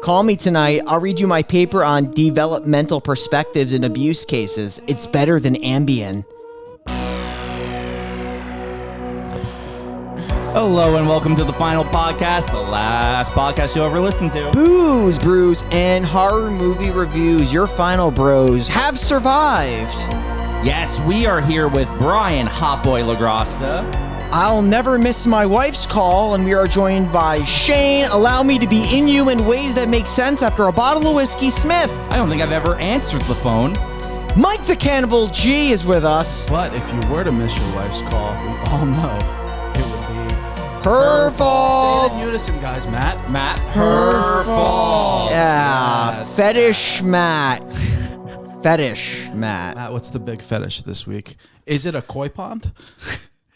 Call me tonight. I'll read you my paper on developmental perspectives in abuse cases. It's better than Ambien. Hello and welcome to the Final Podcast, the last podcast you'll ever listen to. Booze, brews, and horror movie reviews. Your final bros have survived. Yes, we are here with Brian Hotboy LaGrasta. I'll never miss my wife's call, and we are joined by Shane. Allow me to be in you in ways that make sense after a bottle of whiskey, Smith. I don't think I've ever answered the phone. Mike the Cannibal G is with us. But if you were to miss your wife's call, we all know it would be Her fault. Say it in unison, guys. Matt. Her fault. Yeah, Yes. fetish Matt. Fetish Matt. Matt, what's the big fetish this week? Is it a koi pond?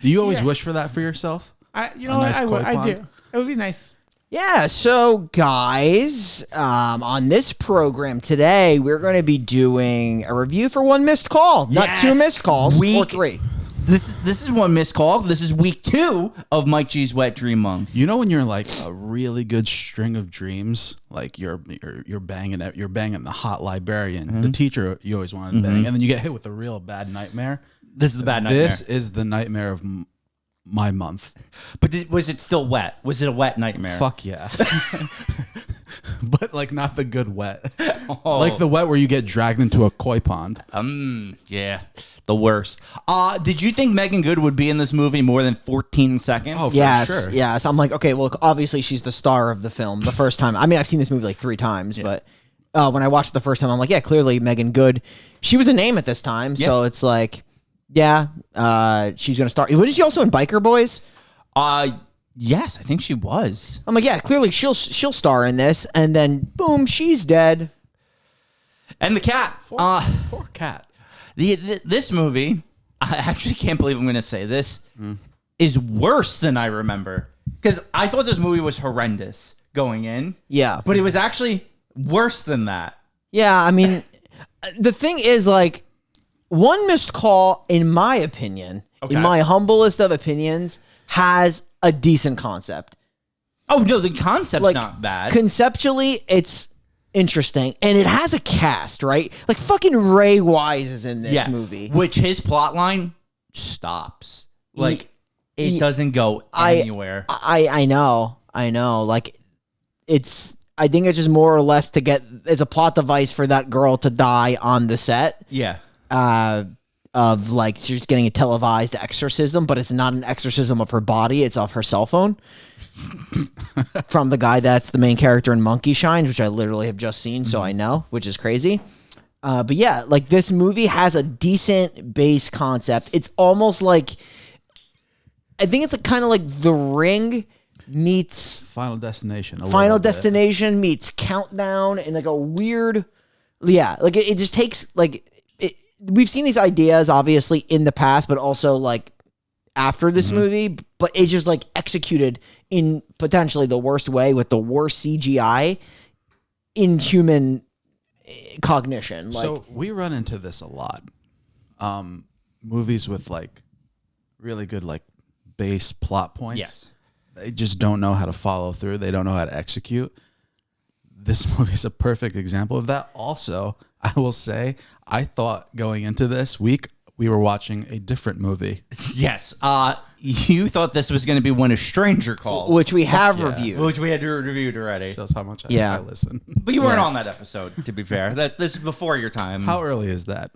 Do you always wish for that for yourself? I koi do. It would be nice. Yeah, so guys, on this program today, we're going to be doing a review for one missed call. Not Yes. two missed calls, or Week- three. This is one missed call. This is week 2 of Mike G's Wet Dream Month. You know when you're like a really good string of dreams, like you're banging the hot librarian, the teacher you always wanted to bang, and then you get hit with a real bad nightmare. This is the bad nightmare. This is the nightmare of my month. But was it still wet? Was it a wet nightmare? Fuck yeah. But like not the good wet. Oh. Like the wet where you get dragged into a koi pond. Yeah, the worst. Did you think Megan Good would be in this movie more than 14 seconds? Oh, for Yes, sure. yes. I'm like, okay, well, obviously she's the star of the film the first time. I mean, I've seen this movie like 3 times, but when I watched it the first time, I'm like, yeah, clearly Megan Good. She was a name at this time, so it's like, yeah, she's going to star. Wasn't she also in Biker Boys? Yes, I think she was. I'm like, yeah, clearly she'll star in this, and then boom, she's dead. And the cat. Poor cat. This movie, I actually can't believe I'm going to say this, is worse than I remember. Because I thought this movie was horrendous going in. Yeah. But it was actually worse than that. Yeah, I mean, the thing is, like, one missed call, in my opinion, in my humblest of opinions, has a decent concept. Oh, no, the concept's Like, not bad. Conceptually, it's interesting, and it has a cast, right? Like, fucking Ray Wise is in this movie. Which his plot line stops. Like, it doesn't go anywhere. I know. Like, I think it's just more or less it's a plot device for that girl to die on the set. Yeah. Of like she's getting a televised exorcism, but it's not an exorcism of her body; it's of her cell phone. From the guy that's the main character in Monkey Shines, which I literally have just seen, so I know, which is crazy. But yeah, like this movie has a decent base concept. It's almost like I think it's kind of like The Ring meets Final Destination. Final Destination meets Countdown, and like a weird, like it just takes like. We've seen these ideas obviously in the past, but also like after this movie, but it's just like executed in potentially the worst way with the worst CGI in human cognition. Like, So we run into this a lot. Movies with like really good like base plot points. Yes. They just don't know how to follow through. They don't know how to execute. This movie is a perfect example of that. Also, I will say, I thought going into this week, we were watching a different movie. Yes. You thought this was going to be one of Stranger Calls. which we have reviewed. Which we had reviewed already. Shows how much Yeah. I listen. But you weren't on that episode, to be fair. This is before your time. How early is that?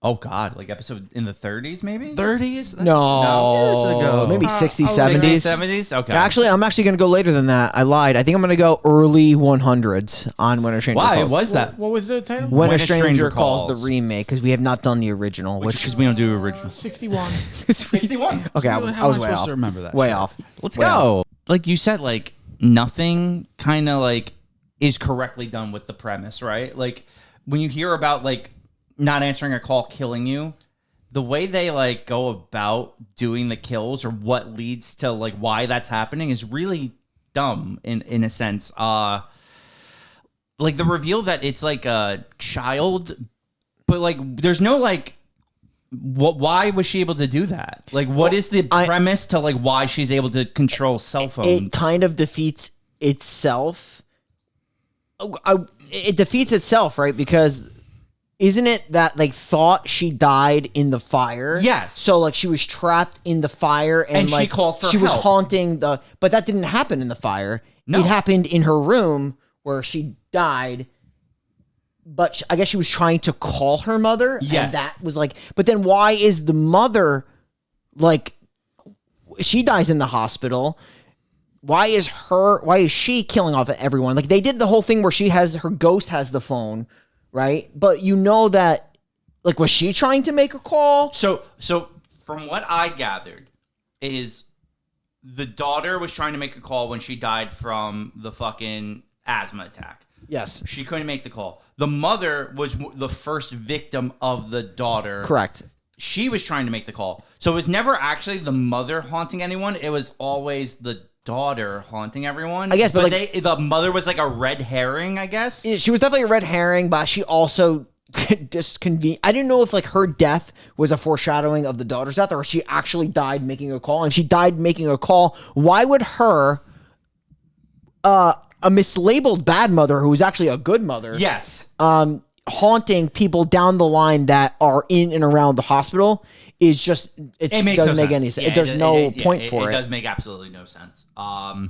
Oh, God. Like episode in the 30s, maybe? 30s? No, years ago. maybe 60s, I was 70s. 70s? Okay. Actually, I'm actually going to go later than that. I lied. I think I'm going to go early 100s on When a Stranger Why? Calls. Was that? What was the title? When a Stranger Calls, the remake, because we have not done the original. Because we don't do original. 61. 61. Okay, How I am I was way supposed off. to remember that Way shit? off. Let's Way go. off. Like you said, like nothing kind of like is correctly done with the premise, right? Like when you hear about like not answering a call killing you, the way they like go about doing the kills or what leads to like why that's happening is really dumb in a sense. Like the reveal that it's like a child, but like there's no like why was she able to do that? Like what is the premise to like why she's able to control cell phones? It kind of defeats itself. it defeats itself, right? Because isn't it that like thought she died in the fire? Yes. So like she was trapped in the fire and she like called for she was help. haunting but that didn't happen in the fire. No. It happened in her room where she died. But I guess she was trying to call her mother. Yes. And that was like, but then why is the mother like, she dies in the hospital. Why is she killing off everyone? Like they did the whole thing where her ghost has the phone, right? But you know that, like, was she trying to make a call? So from what I gathered is the daughter was trying to make a call when she died from the fucking asthma attack. Yes. She couldn't make the call. The mother was the first victim of the daughter. Correct. She was trying to make the call. So it was never actually the mother haunting anyone. It was always the daughter haunting everyone. I guess, but the mother was like a red herring, I guess. She was definitely a red herring, but she also disconvened. I didn't know if like her death was a foreshadowing of the daughter's death, or she actually died making a call. And if she died making a call, why would her, a mislabeled bad mother who was actually a good mother, Yes. haunting people down the line that are in and around the hospital is just, it doesn't make any sense. There's no point for it. It does make absolutely no sense. I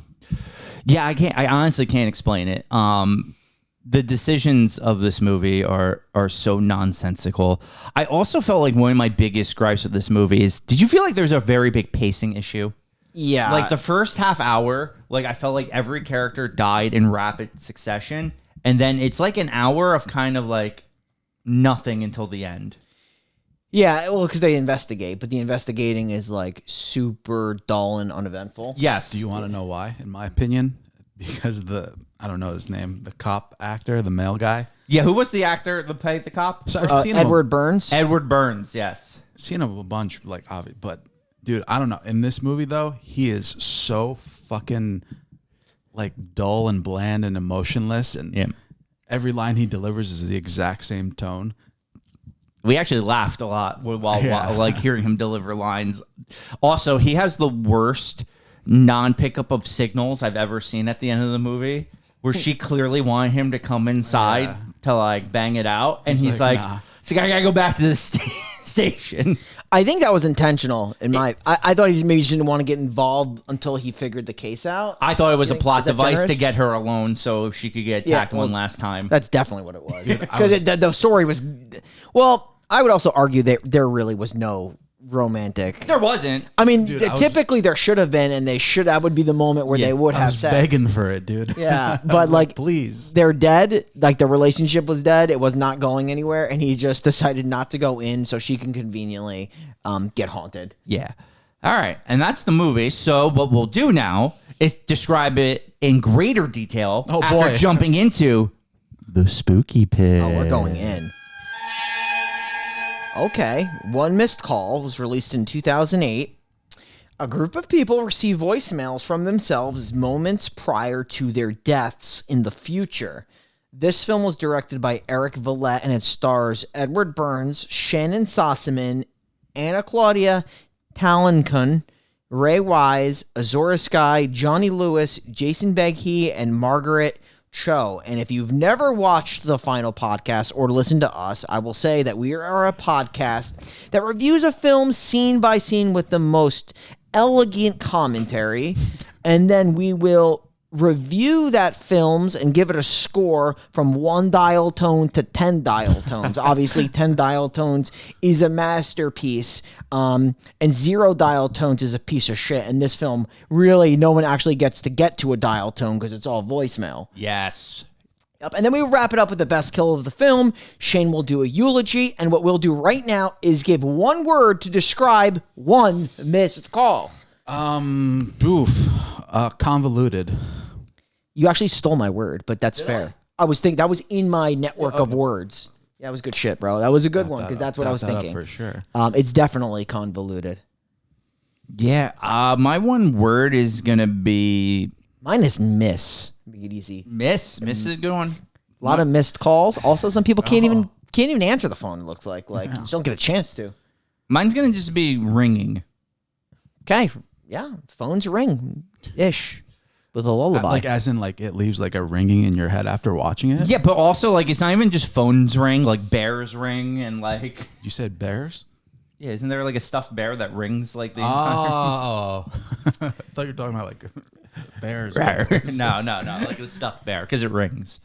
honestly can't explain it. The decisions of this movie are so nonsensical. I also felt like one of my biggest gripes with this movie is, did you feel like there's a very big pacing issue? Yeah. Like the first half hour, like I felt like every character died in rapid succession. And then it's like an hour of kind of like nothing until the end. Yeah, well, because they investigate, but the investigating is like super dull and uneventful. Yes. Do you want to know why? In my opinion, because I don't know his name, the cop actor, the male guy. Yeah, who was the actor that played the cop? So I've seen Edward Burns. Edward Burns, yes. Seen him a bunch, like obvious, but dude, I don't know. In this movie though, he is so fucking like dull and bland and emotionless, and every line he delivers is the exact same tone. We actually laughed a lot while like hearing him deliver lines. Also, he has the worst non-pickup of signals I've ever seen at the end of the movie, where she clearly wanted him to come inside to like bang it out, and he's like, nah. "It's like I gotta go back to the station." I think that was intentional. I thought he maybe just didn't want to get involved until he figured the case out. I thought it was a plot is that device generous? to get her alone so she could get attacked one last time. That's definitely what it was. Because the story was, well, I would also argue that there really was no romantic. There wasn't. I mean, Dude, typically there should have been, and that would be the moment where they would I have was sex. begging for it, dude. Yeah, I but was like, please. they're dead. Like the relationship was dead. It was not going anywhere, and he just decided not to go in so she can conveniently get haunted. Yeah. All right. And that's the movie. So what we'll do now is describe it in greater detail after boy. jumping into the spooky pit. Oh, we're going in. Okay. One Missed Call was released in 2008. A group of people receive voicemails from themselves moments prior to their deaths in the future. This film was directed by Eric Villette, and it stars Edward Burns, Shannon Sossaman, Anna Claudia Talancon, Ray Wise, Azora Sky, Johnny Lewis, Jason Beghe, and Margaret Cho. And if you've never watched The Final Podcast or listened to us, I will say that we are a podcast that reviews a film scene by scene with the most elegant commentary, and then we will review that films and give it a score from 1 dial tone to 10 dial tones. Obviously 10 dial tones is a masterpiece, and 0 dial tones is a piece of shit. And this film, really, no one actually gets to a dial tone because it's all voicemail. Yes. Yep. And then we wrap it up with the best kill of the film. Shane will do a eulogy, and what we'll do right now is give one word to describe One Missed Call. Convoluted. You actually stole my word, but that's fair. I was thinking that was in my network of words. Yeah, that was good shit, bro. That was a good one because that's what I was thinking. For sure. It's definitely convoluted. Yeah. My one word is going to be Mine is miss. Make it easy. miss. Miss is a good one. A lot of missed calls. Also, some people can't even answer the phone. It looks like you just don't get a chance to. Mine's going to just be ringing. Okay, yeah, phones ring ish. with a lullaby. Like as in like it leaves like a ringing in your head after watching it. Yeah, but also like it's not even just phones ring, like bears ring, and like You said bears? yeah, isn't there like a stuffed bear that rings like the Oh, I thought you were talking about like bears. entire? No, like a stuffed bear because it rings.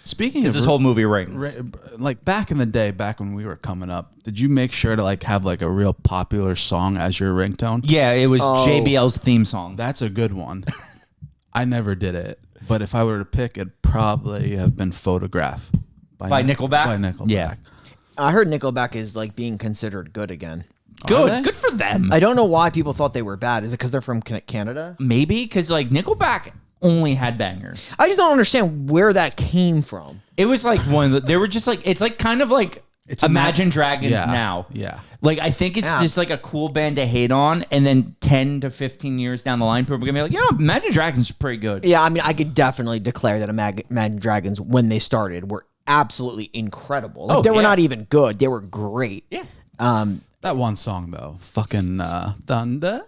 Speaking Because of this whole movie rings. like back in the day, back when we were coming up, did you make sure to like have like a real popular song as your ringtone? Yeah, it was JBL's theme song. That's a good one. I never did it, but if I were to pick, it'd probably have been Photograph By Nickelback? By Nickelback. Yeah. I heard Nickelback is like being considered good again. Good for them. I don't know why people thought they were bad. Is it because they're from Canada? Maybe because like Nickelback only had bangers. I just don't understand where that came from. It was like they were just like, it's like kind of like It's Imagine Dragons Yeah, now. yeah. Like, I think it's Yeah. just like a cool band to hate on. And then 10 to 15 years down the line, people are going to be like, yeah, Imagine Dragons is pretty good. Yeah, I mean, I could definitely declare that Imagine Dragons, when they started, were absolutely incredible. Like, they were not even good. They were great. Yeah. That one song though, fucking Thunder.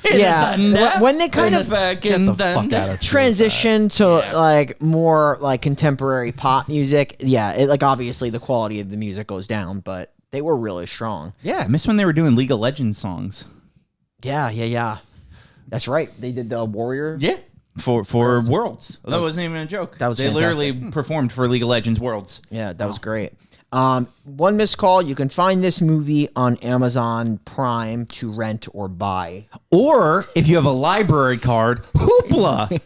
Yeah. When they kind of Get the fuck out of transition to like more like contemporary pop music, yeah, it, like obviously the quality of the music goes down, but they were really strong. Yeah. I miss when they were doing League of Legends songs. Yeah. That's right. They did the Warrior. Yeah. For Worlds. That wasn't even a joke. That was They literally performed for League of Legends Worlds. Yeah, that was great. One missed call. You can find this movie on Amazon Prime to rent or buy. Or if you have a library card, Hoopla.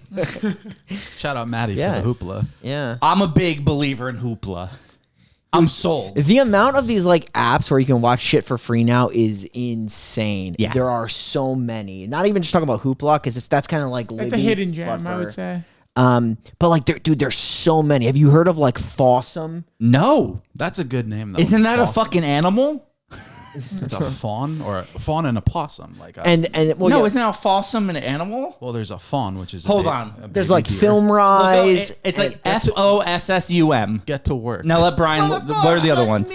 Shout out Maddie Yeah. for the hoopla. Yeah. I'm a big believer in Hoopla. I'm sold. The amount of these like apps where you can watch shit for free now is insane. Yeah. There are so many. Not even just talking about Hoopla because that's kind of like It's a Libby, hidden gem, but I would for- say. But like, there's so many. Have you heard of like Fossum? No. That's a good name though. Isn't that a Fossum. fucking animal? It's a fawn or a fawn and a possum. Like a, And well, No, yeah, isn't a fossum an animal? well, there's a fawn, which is Hold a on. there's baby like deer. Film Rise. It's like FOSSUM. Get to work. Now let Brian. What are the other ones?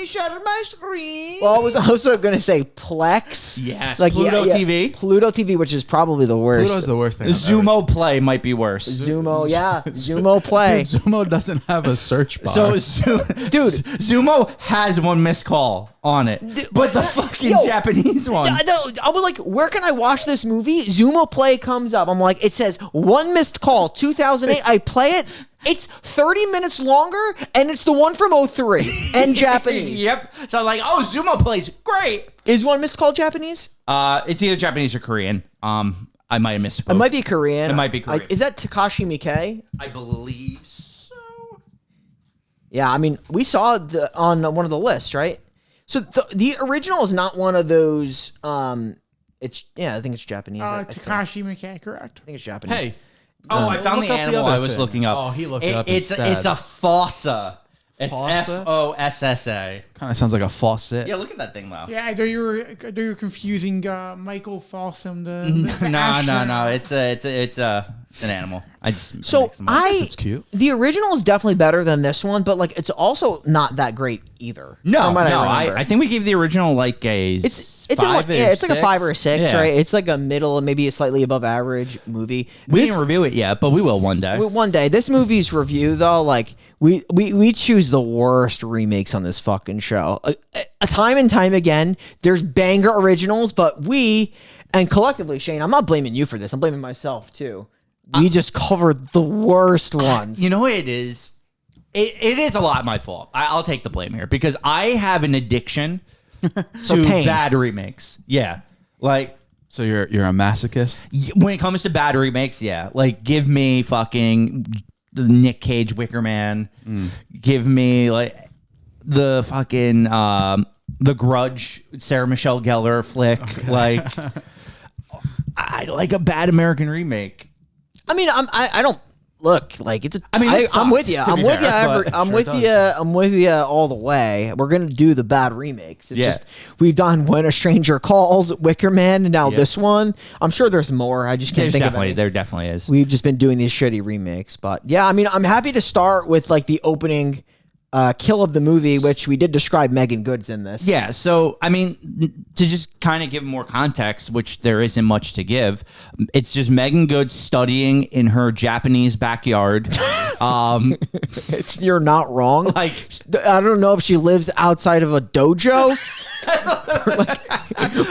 Well, I was also gonna say Plex. Yes, like Pluto TV. Pluto TV, which is probably the worst. Pluto's the worst thing. I've ever Zumo Play might be worse. Zumo, yeah, Zumo Play. Dude, Zumo doesn't have a search bar. So, dude, Zumo has one missed call on it, but the fucking Yo, Japanese one. I was like, where can I watch this movie? Zumo Play comes up. I'm like, it says one missed call, 2008. I play it. It's 30 minutes longer, and it's the one from 03 and Japanese. Yep. So I was like, oh, Zumo Play's great. Is one missed call Japanese? It's either Japanese or Korean. I might have misspoke. It might be Korean. It might be Korean. Is that Takashi Miike? I believe so. Yeah, I mean, we saw on one of the lists, right? So the original is not one of those. I think it's Japanese. I think Takashi Miike, correct. it's Japanese. hey, Oh, I found look the up the animal other I was thing. looking up. Oh, he looked it up It's instead. a fossa. It's Fossa? FOSSA. kind of sounds like a faucet. Yeah, look at that thing though. Yeah, I know you were confusing Michael Fossum. The No. astronaut. It's an animal. I just So mixed them up. it's cute. The original is definitely better than this one, but like it's also not that great either. No, from what no. remember. I think we gave the original like a it's like a 5 or a 6, Yeah. right? It's like a middle, maybe a slightly above average movie. We This- didn't review it yet, but we will one day. one day. This movie's review though, like we choose the worst remakes on this fucking show. A time and time again, there's banger originals, but and collectively, Shane, I'm not blaming you for this. I'm blaming myself too. We just covered the worst ones. You know what it is? It is a lot my fault. I'll take the blame here because I have an addiction to pain. bad remakes. Yeah. Like, So you're a masochist. when it comes to bad remakes, yeah. Like, give me fucking the Nick Cage Wicker Man. Give me, like, the fucking, The Grudge, Sarah Michelle Gellar flick. Okay. Like, I like a bad American remake. I mean, I don't look like it's. I mean, it I'm with sucks, you. to I'm be with you. fair, but I'm sure with does. you. I'm with you all the way. We're gonna do the bad remakes. It's Yeah. just we've done When a Stranger Calls, Wicker Man, and now Yep. this one. I'm sure there's more. I just can't think of it. There definitely is. We've just been doing these shitty remakes, but yeah, I mean, I'm happy to start with like the opening kill of the movie, which we did describe Megan Good's in this. Yeah, so I mean, to just kind of give more context, which there isn't much to give, it's just Megan Good studying in her Japanese backyard. You're not wrong. Like, I don't know if she lives outside of a dojo.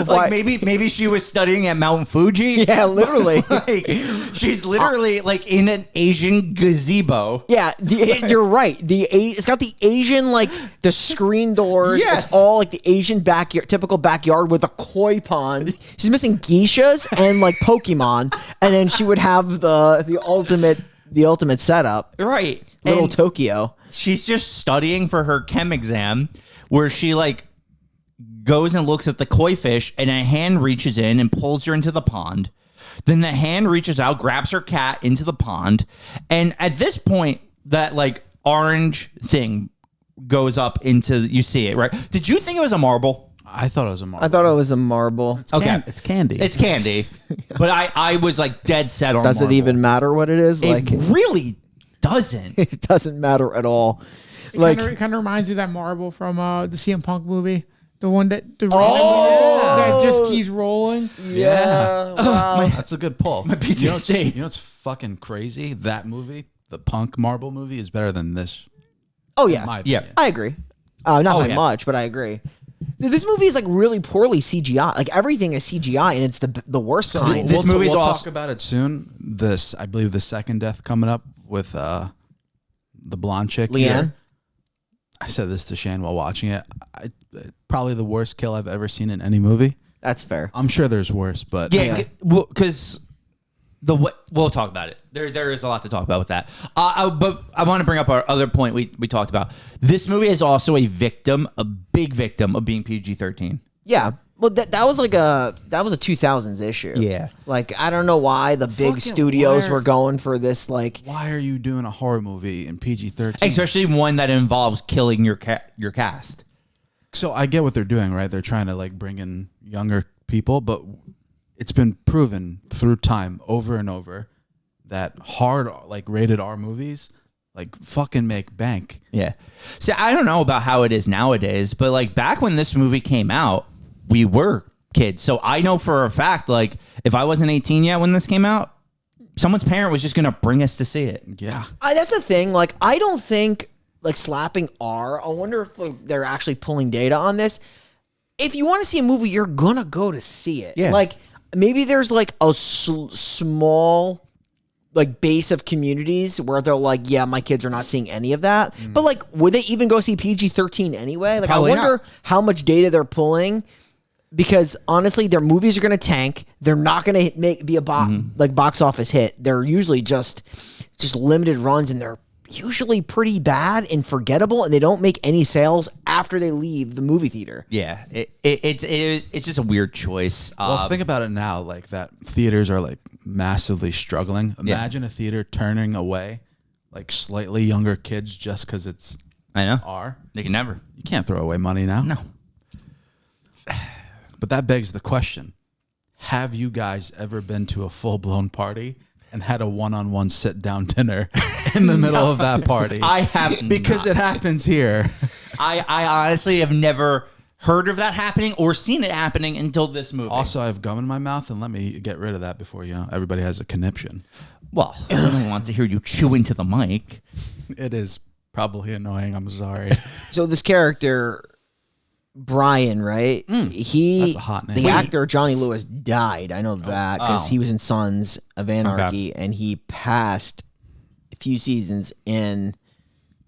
like maybe she was studying at Mount Fuji. Yeah, literally. Like, she's literally like in an Asian gazebo. Yeah, you're right. It's got the Asian, like the screen doors. Yes. It's all like the Asian backyard, typical backyard with a koi pond. She's missing geishas and like Pokemon, and then she would have the ultimate setup. Right. Little And Tokyo. she's just studying for her chem exam where she like goes and looks at the koi fish and a hand reaches in and pulls her into the pond. Then the hand reaches out, grabs her cat into the pond. And at this point, that like orange thing goes up into, you see it, right? Did you think it was a marble? I thought it was a marble. I thought it was a marble. Okay. It's candy. It's candy. But I was like dead set on Does it marble. even matter what it is? It really doesn't. It doesn't matter at all. It kind of reminds me of that marble from the CM Punk movie. The one that Oh! that just keeps rolling. Yeah. Wow. That's a good pull. My PTSD. You know what's fucking crazy? That movie, the Punk Marble movie, is better than this. Oh yeah. In my Yeah. opinion. I agree. Not by yeah. much, but I agree. This movie is like really poorly CGI. Like everything is CGI, and it's the worst kind. This movie's we'll also- talk about it soon. I believe the second death coming up with the blonde chick. Leanne. here. I said this to Shane while watching it. Probably the worst kill I've ever seen in any movie. That's fair. I'm sure there's worse, but Yeah, because we'll talk about it. There is a lot to talk about with that. But I want to bring up our other point we talked about. This movie is also a big victim of being PG-13. Yeah. Well, that was like a 2000s issue. Yeah. Like I don't know why the big Fucking studios wire. were going for this. Like why are you doing a horror movie in PG-13? Especially one that involves killing your cast. So I get what they're doing, right? They're trying to like bring in younger people, but it's been proven through time over and over that hard like rated R movies like fucking make bank. Yeah. See, I don't know about how it is nowadays, but like back when this movie came out, we were kids. So I know for a fact, like if I wasn't 18 yet when this came out, someone's parent was just going to bring us to see it. Yeah. that's the thing. Like I don't think like slapping R. I wonder if like, they're actually pulling data on this. If you want to see a movie, you're gonna go to see it. Yeah. Like maybe there's like a small like base of communities where they're like, yeah, my kids are not seeing any of that. But like, would they even go see PG-13 anyway? Like, Probably I wonder not. how much data they're pulling. Because honestly, their movies are going to tank. They're not going to be a box office hit. They're usually just limited runs, and they're usually pretty bad and forgettable, and they don't make any sales after they leave the movie theater. Yeah. It's just a weird choice. Well, think about it now, like that theaters are like massively struggling. Imagine a theater turning away like slightly younger kids just because it's I know. R. They can never. You can't throw away money now. No. But that begs the question. Have you guys ever been to a full-blown party and had a one-on-one sit-down dinner in the middle of that party? I have Because it happens here. I honestly have never heard of that happening or seen it happening until this movie. Also, I have gum in my mouth, and let me get rid of that before everybody has a conniption. Well, no one wants to hear you chew into the mic. It is probably annoying. I'm sorry. So this character, Brian, right? that's a hot name. The Wait. actor Johnny Lewis died. I know that because Oh. he was in Sons of Anarchy, and he passed a few seasons in.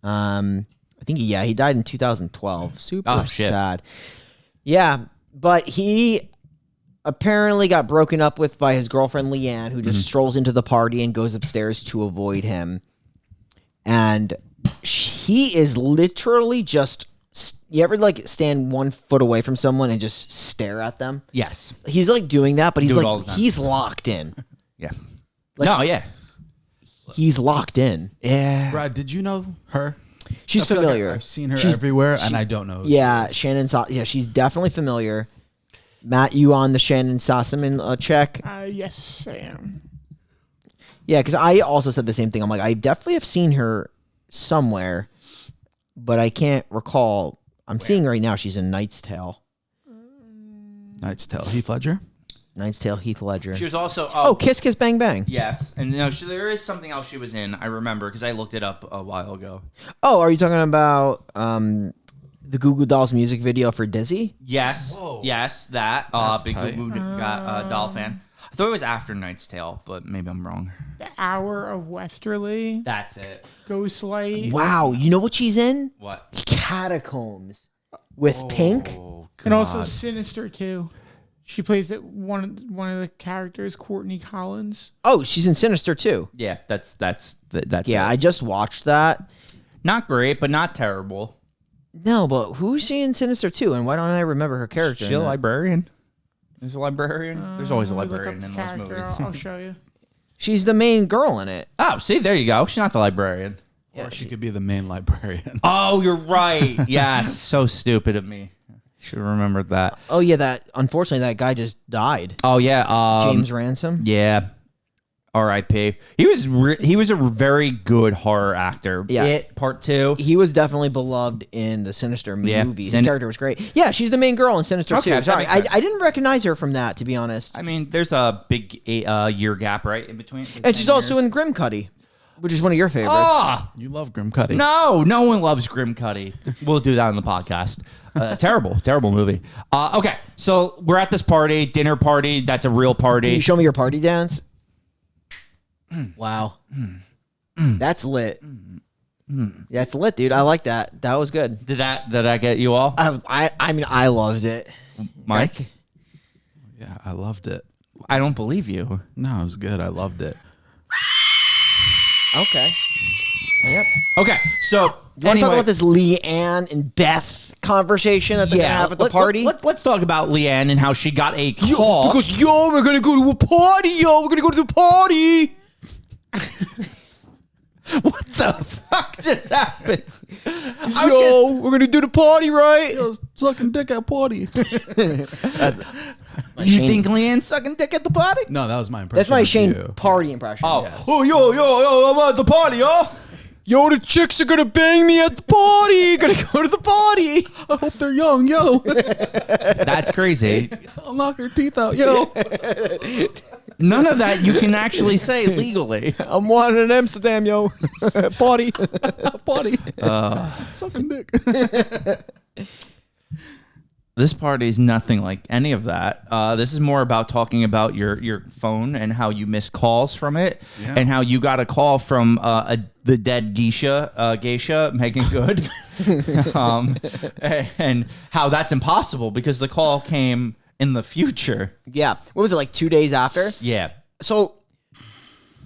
I think he died in 2012. Super Oh, shit. sad. Yeah, but he apparently got broken up with by his girlfriend Leanne, who just strolls into the party and goes upstairs to avoid him. And he is literally just. You ever like stand 1 foot away from someone and just stare at them? Yes. He's like doing that, but he's Do it all like the time. he's locked in. Yeah. Like- No, yeah. He's locked in. Yeah. Brad, did you know her? She's I feel like familiar. I've seen her She's- everywhere, and I don't know. who she Yeah, is. Shannon. Yeah, she's definitely familiar. Matt, you on the Shannon Sossaman check? Yes, I am. Yeah, because I also said the same thing. I'm like, I definitely have seen her somewhere. but I can't recall. I'm seeing right now she's in Knight's Tale. Knight's Tale. Heath Ledger. Knight's Tale, Heath Ledger. She was also Kiss Kiss Bang Bang. Yes, and no, there is something else she was in. I remember because I looked it up a while ago. Oh, are you talking about the Goo Goo Dolls music video for Dizzy? Yes, yes, that big tight. Goo Goo doll fan. I thought it was after Knight's Tale, but maybe I'm wrong. The Hour of Westerly. That's it. Ghostlight. Wow, you know what she's in? What? Catacombs with Pink. Oh, And also Sinister too. She plays one of the characters, Courtney Collins. Oh, she's in Sinister too. Yeah, that's Yeah, it. I just watched that. Not great, but not terrible. No, but who's she in Sinister 2? And why don't I remember her character? She's a in that? librarian. There's a librarian. There's always a Let me look librarian up in the those character. movies. I'll show you. She's the main girl in it. Oh, see, there you go. She's not the librarian. Or she could be the main librarian. Oh, you're right. Yes, so stupid of me. Should have remembered that. Oh yeah, unfortunately that guy just died. Oh yeah, James Ransom. Yeah, R.I.P. He was a very good horror actor. Yeah. It Part 2. He was definitely beloved in the Sinister Yeah, movie. His character was great. Yeah, she's the main girl in Sinister Okay, 2. that Sorry, makes sense. I didn't recognize her from that, to be honest. I mean, there's a big year gap, right, in between. And she's also in Grim Cuddy, which is one of your favorites. Ah, You love Grim Cuddy. no one loves Grim Cuddy. We'll do that on the podcast. Terrible movie. Okay, so we're at this party, dinner party. That's a real Can party. you show me your party dance? Wow. That's lit. That's lit, dude. I like that. That was good. Did I get you all, I mean, I loved it. Mike? Yeah, I loved it. I don't believe you. No, it was good. I loved it. Okay. Yep. Okay, so You want to talk about this Leanne and Beth conversation that they're gonna have at the party? Let's talk about Leanne and how she got a call. Because we're gonna go to a party, we're gonna go to the party. What the fuck just happened? We're gonna do the party, right? Yo, sucking dick at party. You think Leanne's sucking dick at the party? No, that was my impression. That's my of Shane you. party impression. Oh, Yes. oh, yo, I'm at the party, huh? Yo, the chicks are gonna bang me at the party. Gonna go to the party. I hope they're young, yo. That's crazy. I'll knock their teeth out, yo. None of that you can actually say legally. I'm wanted in Amsterdam, yo. Party. Party. Sucking dick. This party is nothing like any of that. This is more about talking about your phone and how you missed calls from it, Yeah. and how you got a call from the dead geisha Megan Good, and how that's impossible because the call came in the future. Yeah. What was it, like 2 days after? Yeah. So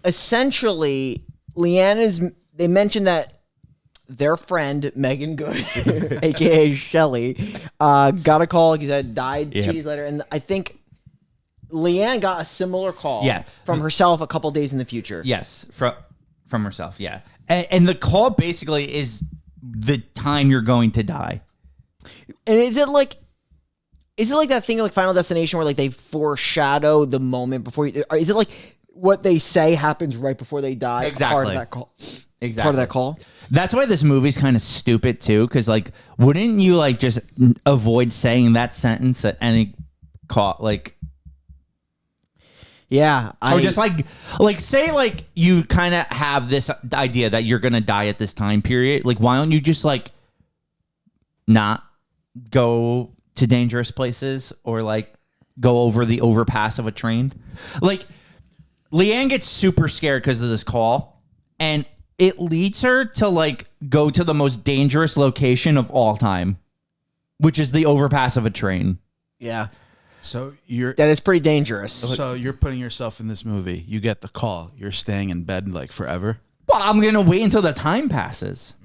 essentially, they mentioned that their friend Megan Good, aka Shelly, got a call. Like you said, died 2 days later, and I think Leanne got a similar call. From herself a couple days in the future. Yes, from herself. Yeah, and the call basically is the time you're going to die. And is it like that thing like Final Destination where like they foreshadow the moment before you? Or is it like what they say happens right before they die? Exactly. Part of that call. Exactly. Part of that call. That's why this movie's kind of stupid too, because like, wouldn't you like just avoid saying that sentence at any call? Like, Yeah, or just like say like you kind of have this idea that you're gonna die at this time period. Like, why don't you just like not go to dangerous places or like go over the overpass of a train? Like, Leanne gets super scared because of this call, and it leads her to like go to the most dangerous location of all time, which is the overpass of a train. Yeah, So you're that is pretty dangerous. so you're putting yourself in this movie. You get the call. You're staying in bed like forever. Well, I'm gonna wait until the time passes.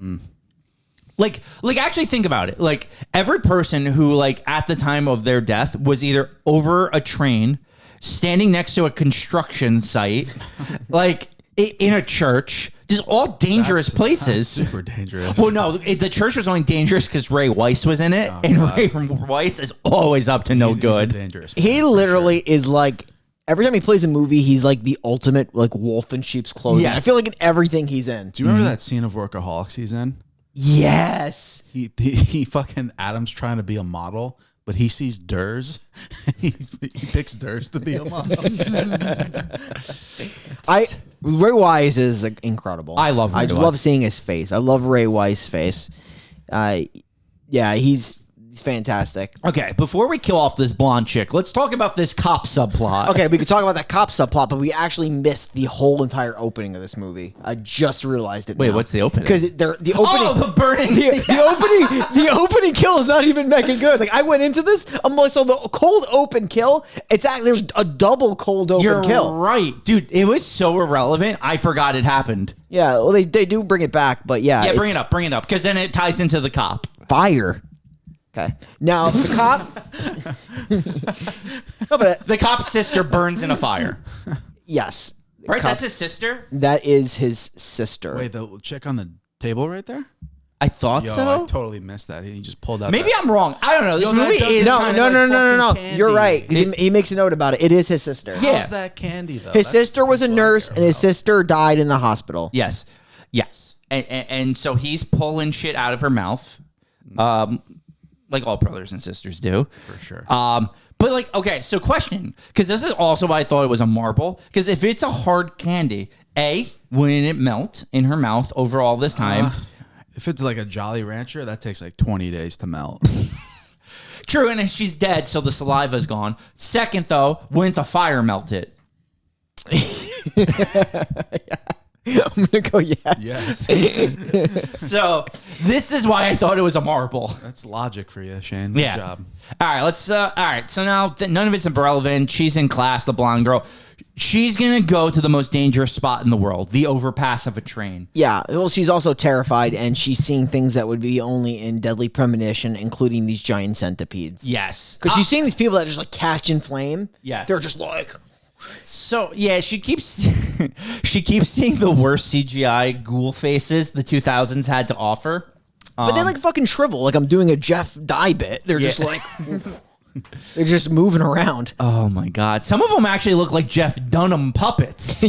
Like actually think about it. Like, every person who like at the time of their death was either over a train, standing next to a construction site, like in a church, just all dangerous places. That's super dangerous. Well, no, the church was only dangerous because Ray Weiss was in it, and Ray Weiss is always up to no He's a good. dangerous. He literally is like every time he plays a movie, he's like the ultimate like wolf in sheep's clothing. Yes. I feel like in everything he's in. Do you remember that scene of Workaholics he's in? Yes. He fucking Adam's trying to be a model, but he sees Durs. He picks Durs to be a model. Ray Wise is incredible. I love Ray I just Wise. love seeing his face. I love Ray Wise's face. Yeah, he's fantastic. Okay, before we kill off this blonde chick, let's talk about this cop subplot. Okay, we could talk about that cop subplot, but we actually missed the whole entire opening of this movie. I just realized it. Wait, what's the opening? Because the opening. Oh, the burning. The opening kill is not even making good. Like I went into this, I'm like, so the cold open kill. It's actually there's a double cold open You're kill. right, dude. It was so irrelevant. I forgot it happened. Yeah, well they do bring it back, but yeah, Yeah, bring it up, because then it ties into the cop. Fire. Okay. Now the cop. No, but The cop's sister burns in a fire. yes, the Right, cop- that's his sister. that is his sister. Wait, the chick on the table right there? I thought Yo, so. I totally missed that. He just pulled out. Maybe that. I'm wrong. I don't know. This Yo, that movie doesn't is no, kinda no, like no, no, no, no. fucking candy. You're right. 'Cause he makes a note about it. It is his sister. Yeah. How's that candy though? His That's- sister was a that's what I nurse, care and his about. sister died in the hospital. Yes. And so he's pulling shit out of her mouth, like all brothers and sisters do. For sure. But like, okay, so question, because this is also why I thought it was a marble. Because if it's a hard candy, wouldn't it melt in her mouth over all this time? If it's like a Jolly Rancher, that takes like 20 days to melt. True, and if she's dead, so the saliva's gone. Second, though, wouldn't the fire melt it? I'm gonna go yes. Yes. So this is why I thought it was a marble. That's logic for you, Shane. Good Yeah. job. All right, let's. All right, so now none of it's irrelevant. She's in class, the blonde girl. She's gonna go to the most dangerous spot in the world, the overpass of a train. Yeah. Well, she's also terrified, and she's seeing things that would be only in deadly premonition, including these giant centipedes. Yes, Because she's seeing these people that just like catch in flame. Yeah. They're just like. So yeah, she keeps seeing the worst CGI ghoul faces the 2000s had to offer. But they like fucking shrivel. Like I'm doing a Jeff Dye bit. They're just like. They're just moving around. Oh my god, some of them actually look like Jeff Dunham puppets.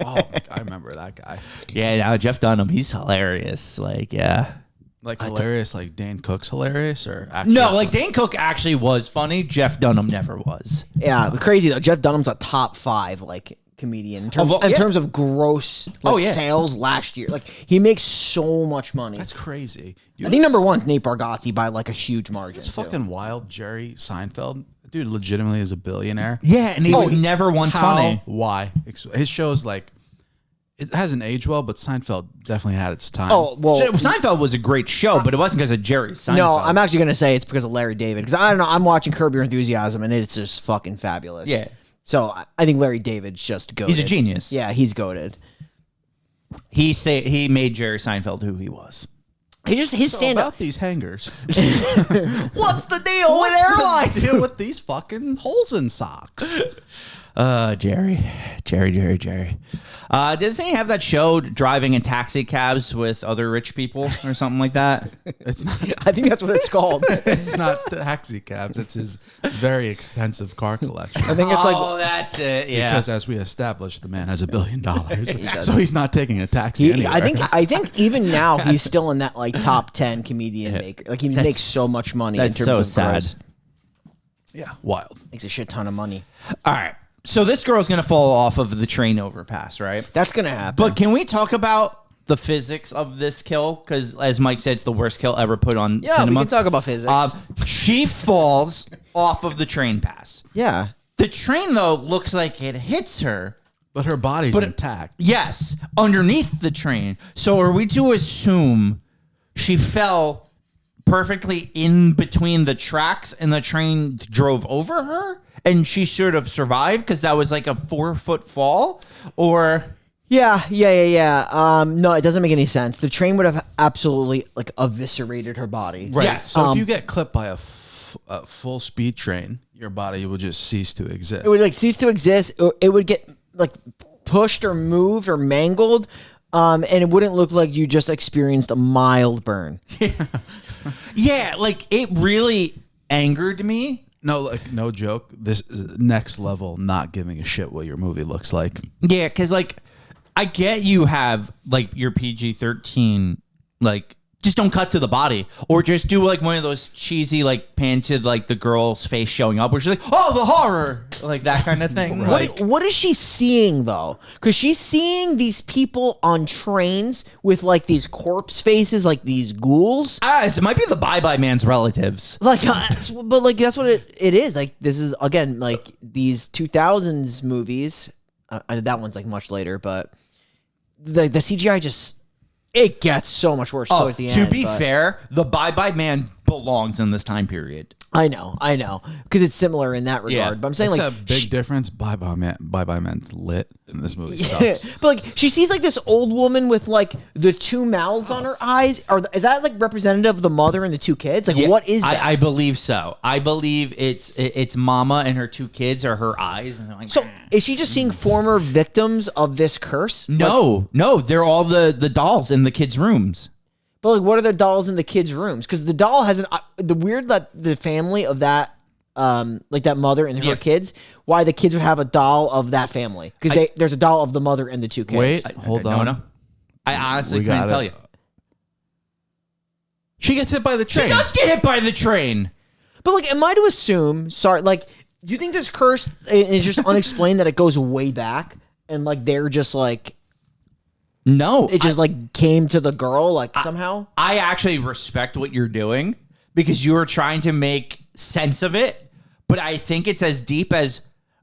Oh, I remember that guy. Yeah, now Jeff Dunham, he's hilarious. Like, yeah. Like hilarious, like Dane Cook's hilarious, or actually No, like Dane Cook actually was funny. Jeff Dunham never was. Yeah, but crazy though. Jeff Dunham's a top 5 like comedian in terms, Of all- yeah. terms of gross like, Oh, yeah. sales last year. Like he makes so much money. That's crazy. I think number 1's Nate Bargatze by like a huge margin. It's too. fucking wild. Jerry Seinfeld, dude, legitimately is a billionaire. Yeah, and he was never once How? funny. Why? His show's like, it hasn't aged well, but Seinfeld definitely had its time. Oh well, Seinfeld was a great show, but it wasn't because of Jerry Seinfeld. no, I'm actually gonna say it's because of Larry David. Because I don't know, I'm watching Curb Your Enthusiasm and it's just fucking fabulous. Yeah. So I think Larry David's just goated. He's a genius. Yeah, he's goated. He made Jerry Seinfeld who he was. His So stand up. about these hangers. What's the deal What's the deal with these fucking holes in socks? Jerry. Doesn't he have that show driving in taxi cabs with other rich people or something like that? It's not. I think that's what it's called. It's not taxi cabs. It's his very extensive car collection. I think it's like That's it. Yeah. Because as we established, the man has $1 billion, so he's not taking a taxi anywhere. I think even now he's still in that like top 10 comedian maker. Like he makes so much money in That's terms so of sad. gross. yeah, wild. Makes a shit ton of money. All right. So this girl's gonna fall off of the train overpass, right? That's gonna happen. But can we talk about the physics of this kill? Because as Mike said, it's the worst kill ever put on yeah, cinema. we can talk about physics. She falls off of the train pass. Yeah. The train, though, looks like it hits her. But her body's intact. Yes, underneath the train. So are we to assume she fell perfectly in between the tracks and the train drove over her and she should have survived because that was like a 4-foot fall? Or... Yeah. No, it doesn't make any sense. The train would have absolutely like eviscerated her body. Right. Yes. So if you get clipped by a full speed train, your body will just cease to exist. It would like cease to exist. It would get like pushed or moved or mangled. And it wouldn't look like you just experienced a mild burn. Yeah, like it really angered me. No, like no joke. This is next level not giving a shit what your movie looks like. Yeah, because like I get you have like your PG-13 like just don't cut to the body, or just do like one of those cheesy like pan to like the girl's face showing up, where she's like, "Oh, the horror," like that kind of thing. What is she seeing though? Because she's seeing these people on trains with like these corpse faces, like these ghouls. It might be the Bye Bye Man's relatives. Like, but like that's what it is. Like this is again like these 2000s movies. That one's like much later, but the CGI just. It gets so much worse towards the end. To be fair, the Bye Bye Man belongs in this time period. I know, because it's similar in that regard. Yeah. But I'm saying It's like a big difference. Bye Bye Man's lit, and this movie yeah, sucks. but like she sees like this old woman with like the two mouths on her eyes. Is that like representative of the mother and the two kids? Like what is that? I believe so. I believe it's Mama and her two kids are her eyes, and they're like. So is she just seeing former victims of this curse? No, they're all the dolls in the kids' rooms. But like, what are the dolls in the kids' rooms? Because the doll has the weird that the family of that, like that mother and her kids. Why the kids would have a doll of that family? Because there's a doll of the mother and the two kids. Wait, hold on. No. I honestly couldn't tell you. She gets hit by the train. She does get hit by the train. But like, am I to assume? Sorry, like, do you think this curse is just unexplained that it goes way back and like they're just like. No, it just like came to the girl like somehow. I actually respect what you're doing because you are trying to make sense of it, but I think it's as deep as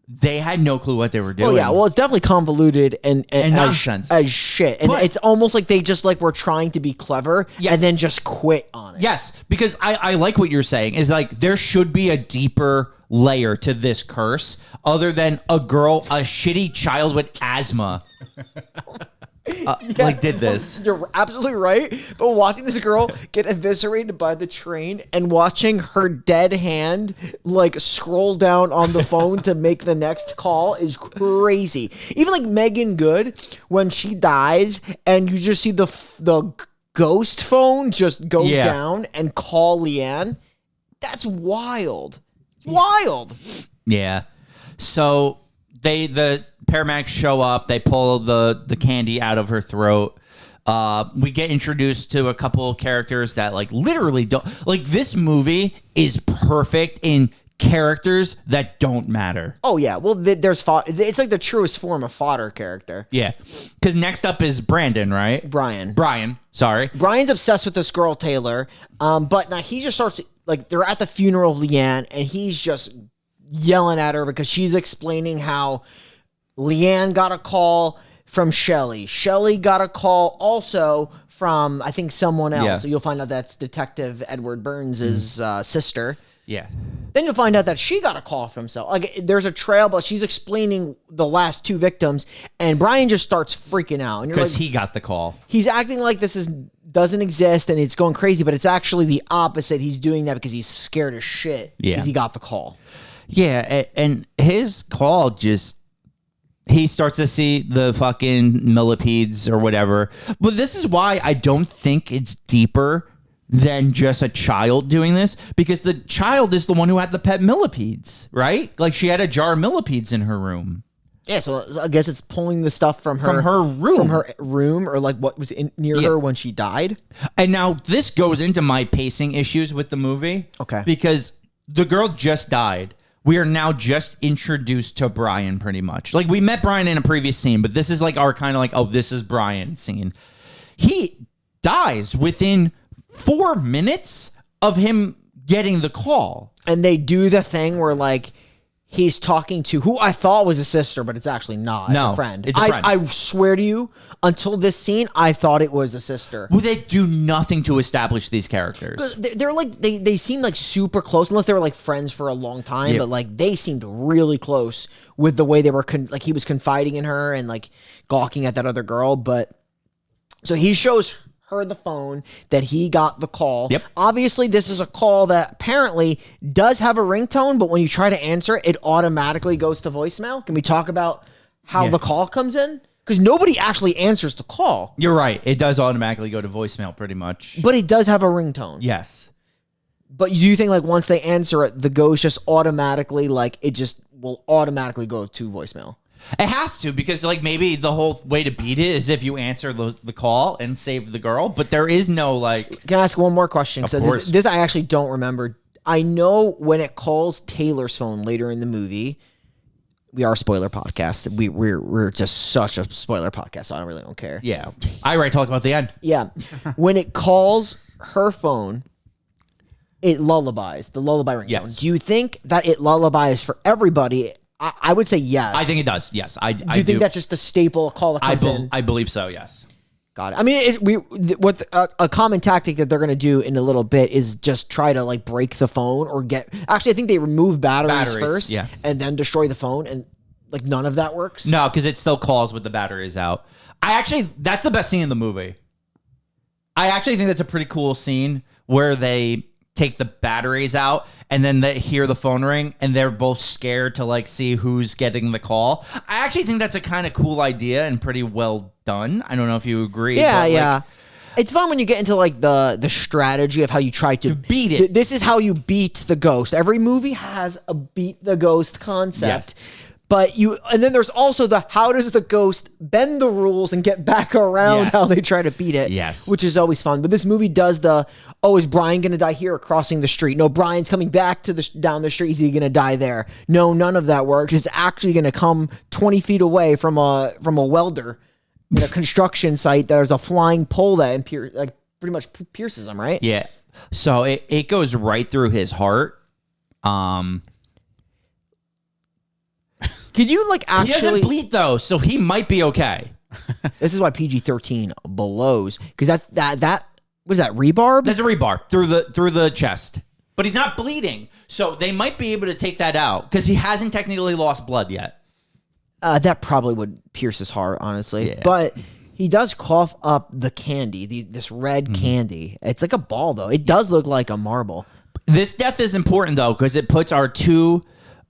they had no clue what they were doing. Oh yeah, well it's definitely convoluted and nonsense as shit, and it's almost like they just like were trying to be clever and then just quit on it. Yes, because I like what you're saying is like there should be a deeper layer to this curse other than a shitty child with asthma. Like did this. You're absolutely right. But watching this girl get eviscerated by the train and watching her dead hand like scroll down on the phone to make the next call is crazy. Even like Megan Good, when she dies and you just see the ghost phone just go down and call Leanne. That's wild. Wild. Yeah. So the paramedics show up. They pull the candy out of her throat. We get introduced to a couple of characters that like literally don't like. This movie is perfect in characters that don't matter. Oh yeah, well there's it's like the truest form of fodder character. Yeah, because next up is Brandon, right? Brian. Sorry, Brian's obsessed with this girl Taylor. But now he just starts like they're at the funeral of Leanne, and he's just yelling at her because she's explaining how. Leanne got a call from Shelly. Shelly got a call also from, I think, someone else. Yeah. So you'll find out that's Detective Edward Burns' sister. Yeah. Then you'll find out that she got a call from himself. Like, there's a trail, but she's explaining the last two victims, and Brian just starts freaking out. Because like, he got the call. He's acting like this doesn't exist, and it's going crazy, but it's actually the opposite. He's doing that because he's scared as shit. Yeah. Because he got the call. Yeah, and his call just... He starts to see the fucking millipedes or whatever. But this is why I don't think it's deeper than just a child doing this. Because the child is the one who had the pet millipedes, right? Like she had a jar of millipedes in her room. Yeah, so I guess it's pulling the stuff from her room. From her room or like what was near her when she died. And now this goes into my pacing issues with the movie. Okay. Because the girl just died. We are now just introduced to Brian pretty much. Like we met Brian in a previous scene, but this is like our kind of like, oh, this is Brian scene. He dies within 4 minutes of him getting the call. And they do the thing where like he's talking to who I thought was a sister, but it's actually not. It's a friend. It's a friend. I swear to you, until this scene, I thought it was a sister. Well, they do nothing to establish these characters. They're like they seem like super close, unless they were like friends for a long time. Yeah. But like they seemed really close with the way they were like he was confiding in her and like gawking at that other girl. But so he shows her the phone that he got the call. Yep. Obviously, this is a call that apparently does have a ringtone, but when you try to answer it, it automatically goes to voicemail. Can we talk about how the call comes in? Because nobody actually answers the call. You're right. It does automatically go to voicemail pretty much. But it does have a ringtone. Yes. But you think like once they answer it, the ghost just automatically like it just will automatically go to voicemail. It has to, because like maybe the whole way to beat it is if you answer the call and save the girl, but there is no like. Can I ask one more question? Of So course. this I actually don't remember. I know when it calls Taylor's phone later in the movie. We are a spoiler podcast. We're just such a spoiler podcast, so I really don't care. Yeah, I already talked about the end. Yeah. When it calls her phone, it lullabies, the lullaby ringtone. Yes. Do you think that it lullabies for everybody? I would say yes. I think it does. Yes, I do. Do you think that's just a staple call that comes in? I believe so. Yes. Got it. I mean, what a common tactic that they're going to do in a little bit is just try to like break the phone or get. Actually, I think they remove batteries first, yeah. and then destroy the phone, and like none of that works. No, because it still calls with the batteries out. That's the best scene in the movie. I actually think that's a pretty cool scene where they take the batteries out and then they hear the phone ring and they're both scared to like see who's getting the call. I actually think that's a kind of cool idea and pretty well done. I don't know if you agree. Yeah, but, yeah. It's fun when you get into like the strategy of how you try to beat it. This is how you beat the ghost. Every movie has a beat the ghost concept. Yes. But and then there's also the how does the ghost bend the rules and get back around Yes. how they try to beat it. Yes. Which is always fun. But this movie does is Brian going to die here or crossing the street? No, Brian's coming back to down the street. Is he going to die there? No, none of that works. It's actually going to come 20 feet away from a welder in a construction site. There's a flying pole that pretty much pierces him, right? Yeah. So it goes right through his heart. Could you like He doesn't actually bleed though, so he might be okay. This is why PG-13 blows, because that was that rebarb. That's a rebar through the chest, but he's not bleeding, so they might be able to take that out because he hasn't technically lost blood yet. That probably would pierce his heart, honestly. Yeah. But he does cough up the candy, this red candy. It's like a ball, though. It does look like a marble. This death is important though because it puts our two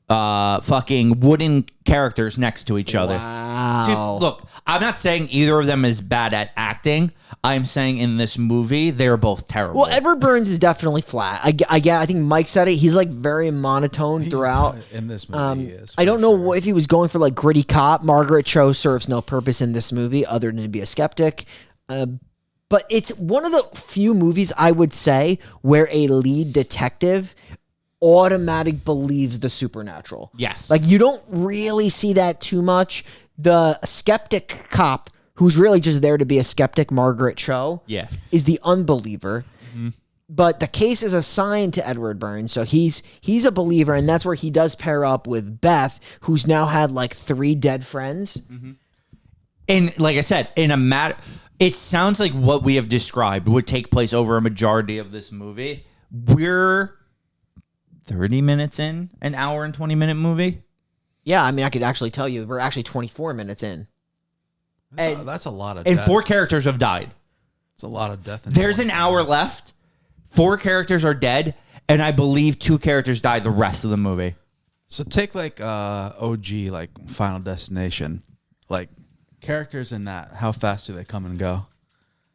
fucking wooden characters next to each other. Wow. See, look, I'm not saying either of them is bad at acting. I'm saying in this movie they're both terrible. Well, Edward Burns is definitely flat. I think Mike said it. He's like very monotone throughout. In this movie, he is. I don't know if he was going for like gritty cop. Margaret Cho serves no purpose in this movie other than to be a skeptic. But it's one of the few movies I would say where a lead detective automatic believes the supernatural. Yes. Like you don't really see that too much. The skeptic cop who's really just there to be a skeptic, Margaret Cho, Yeah. is the unbeliever. But the case is assigned to Edward Burns, so he's a believer, and that's where he does pair up with Beth, who's now had like 3 dead friends. And like I said, it sounds like what we have described would take place over a majority of this movie. We're 30 minutes in an hour and 20-minute movie. Yeah, I mean, I could actually tell you we're actually 24 minutes in. That's a lot of And death. 4 characters have died. It's a lot of death. There's an hour left. 4 characters are dead, and I believe 2 characters died the rest of the movie. So take like OG, like Final Destination, like characters in that. How fast do they come and go?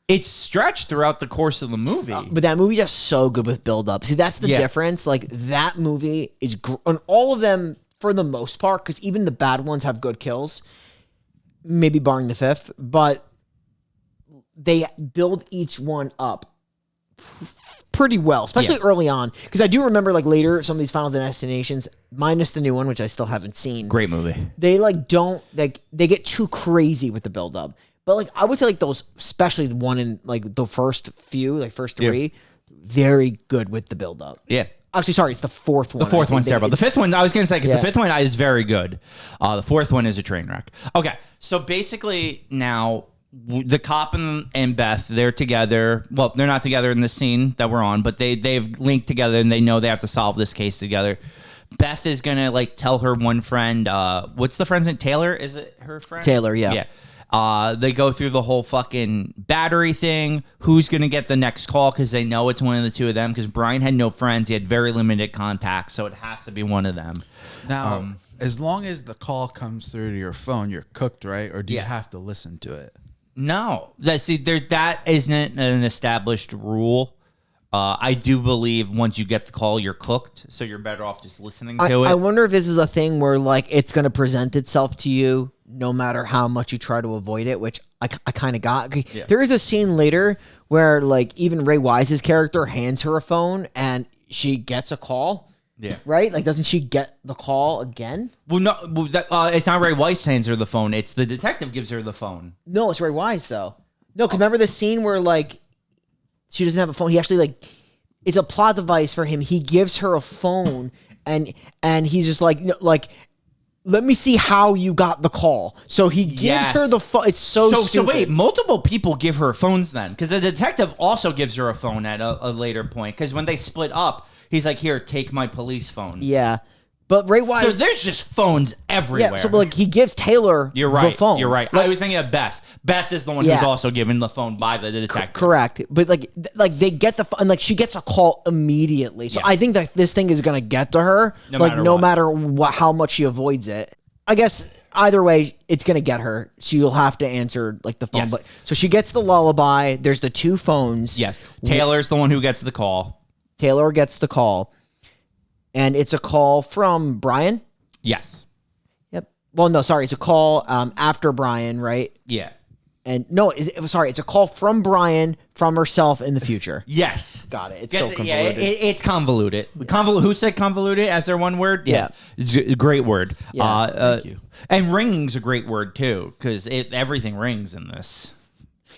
It's stretched throughout the course of the movie. But that movie is so good with build-up. See, that's the Yeah. difference. Like, that movie is... and all of them, for the most part, because even the bad ones have good kills, maybe barring the 5th, but they build each one up pretty well, especially early on. Because I do remember, like, later, some of these Final Destinations, minus the new one, which I still haven't seen. Great movie. They, like, don't... like they get too crazy with the build-up. But, like, I would say, like, those, especially the one in, like, the first few, like, first 3, very good with the build-up. Yeah. Actually, sorry, it's the 4th one. The 4th one's terrible. The 5th one, I was going to say, because Yeah. the 5th one is very good. The 4th one is a train wreck. Okay, so basically now, the cop and Beth, they're together. Well, they're not together in the scene that we're on, but they've linked together, and they know they have to solve this case together. Beth is going to, like, tell her one friend, what's the friend's name? Taylor? Is it her friend? Taylor, yeah. Yeah. They go through the whole fucking battery thing. Who's going to get the next call? Because they know it's one of the two of them. Because Brian had no friends. He had very limited contacts. So it has to be one of them. Now, as long as the call comes through to your phone, you're cooked, right? Or do you have to listen to it? No. That isn't an established rule. I do believe once you get the call, you're cooked, so you're better off just listening to it. I wonder if this is a thing where like it's going to present itself to you no matter how much you try to avoid it, which I kind of got. Yeah. There is a scene later where like even Ray Wise's character hands her a phone and she gets a call. Yeah. Right? Like, doesn't she get the call again? Well, no, it's not Ray Weiss hands her the phone. It's the detective gives her the phone. No, it's Ray Wise though. No, because remember the scene where like she doesn't have a phone. He actually like it's a plot device for him. He gives her a phone and he's just like no, like let me see how you got the call. So he gives her the phone. It's so stupid. So wait, multiple people give her phones then, because the detective also gives her a phone at a later point. Because when they split up, he's like, "Here, take my police phone." Yeah, but Ray Wise. So there's just phones everywhere. Yeah, so like he gives Taylor You're right. the phone. You're right. Like, I was thinking of Beth. Beth is the one who's also given the phone by the detective. Correct. But like they get the phone, and like she gets a call immediately. So I think that this thing is gonna get to her, no matter how much she avoids it. I guess either way, it's gonna get her. So you'll have to answer like the phone. Yes. But so she gets the lullaby. There's the two phones. Yes. Taylor's the one who gets the call. Taylor gets the call, and it's a call from Brian. Yes. Yep. Well, no, sorry, it's a call after Brian, right? Yeah. And no, it's a call from Brian from herself in the future. Yes. Got it. It's so convoluted. Yeah, it's convoluted. Who said convoluted as their one word? Yeah. It's a great word. Yeah. Thank you. And ringing's a great word too, because everything rings in this.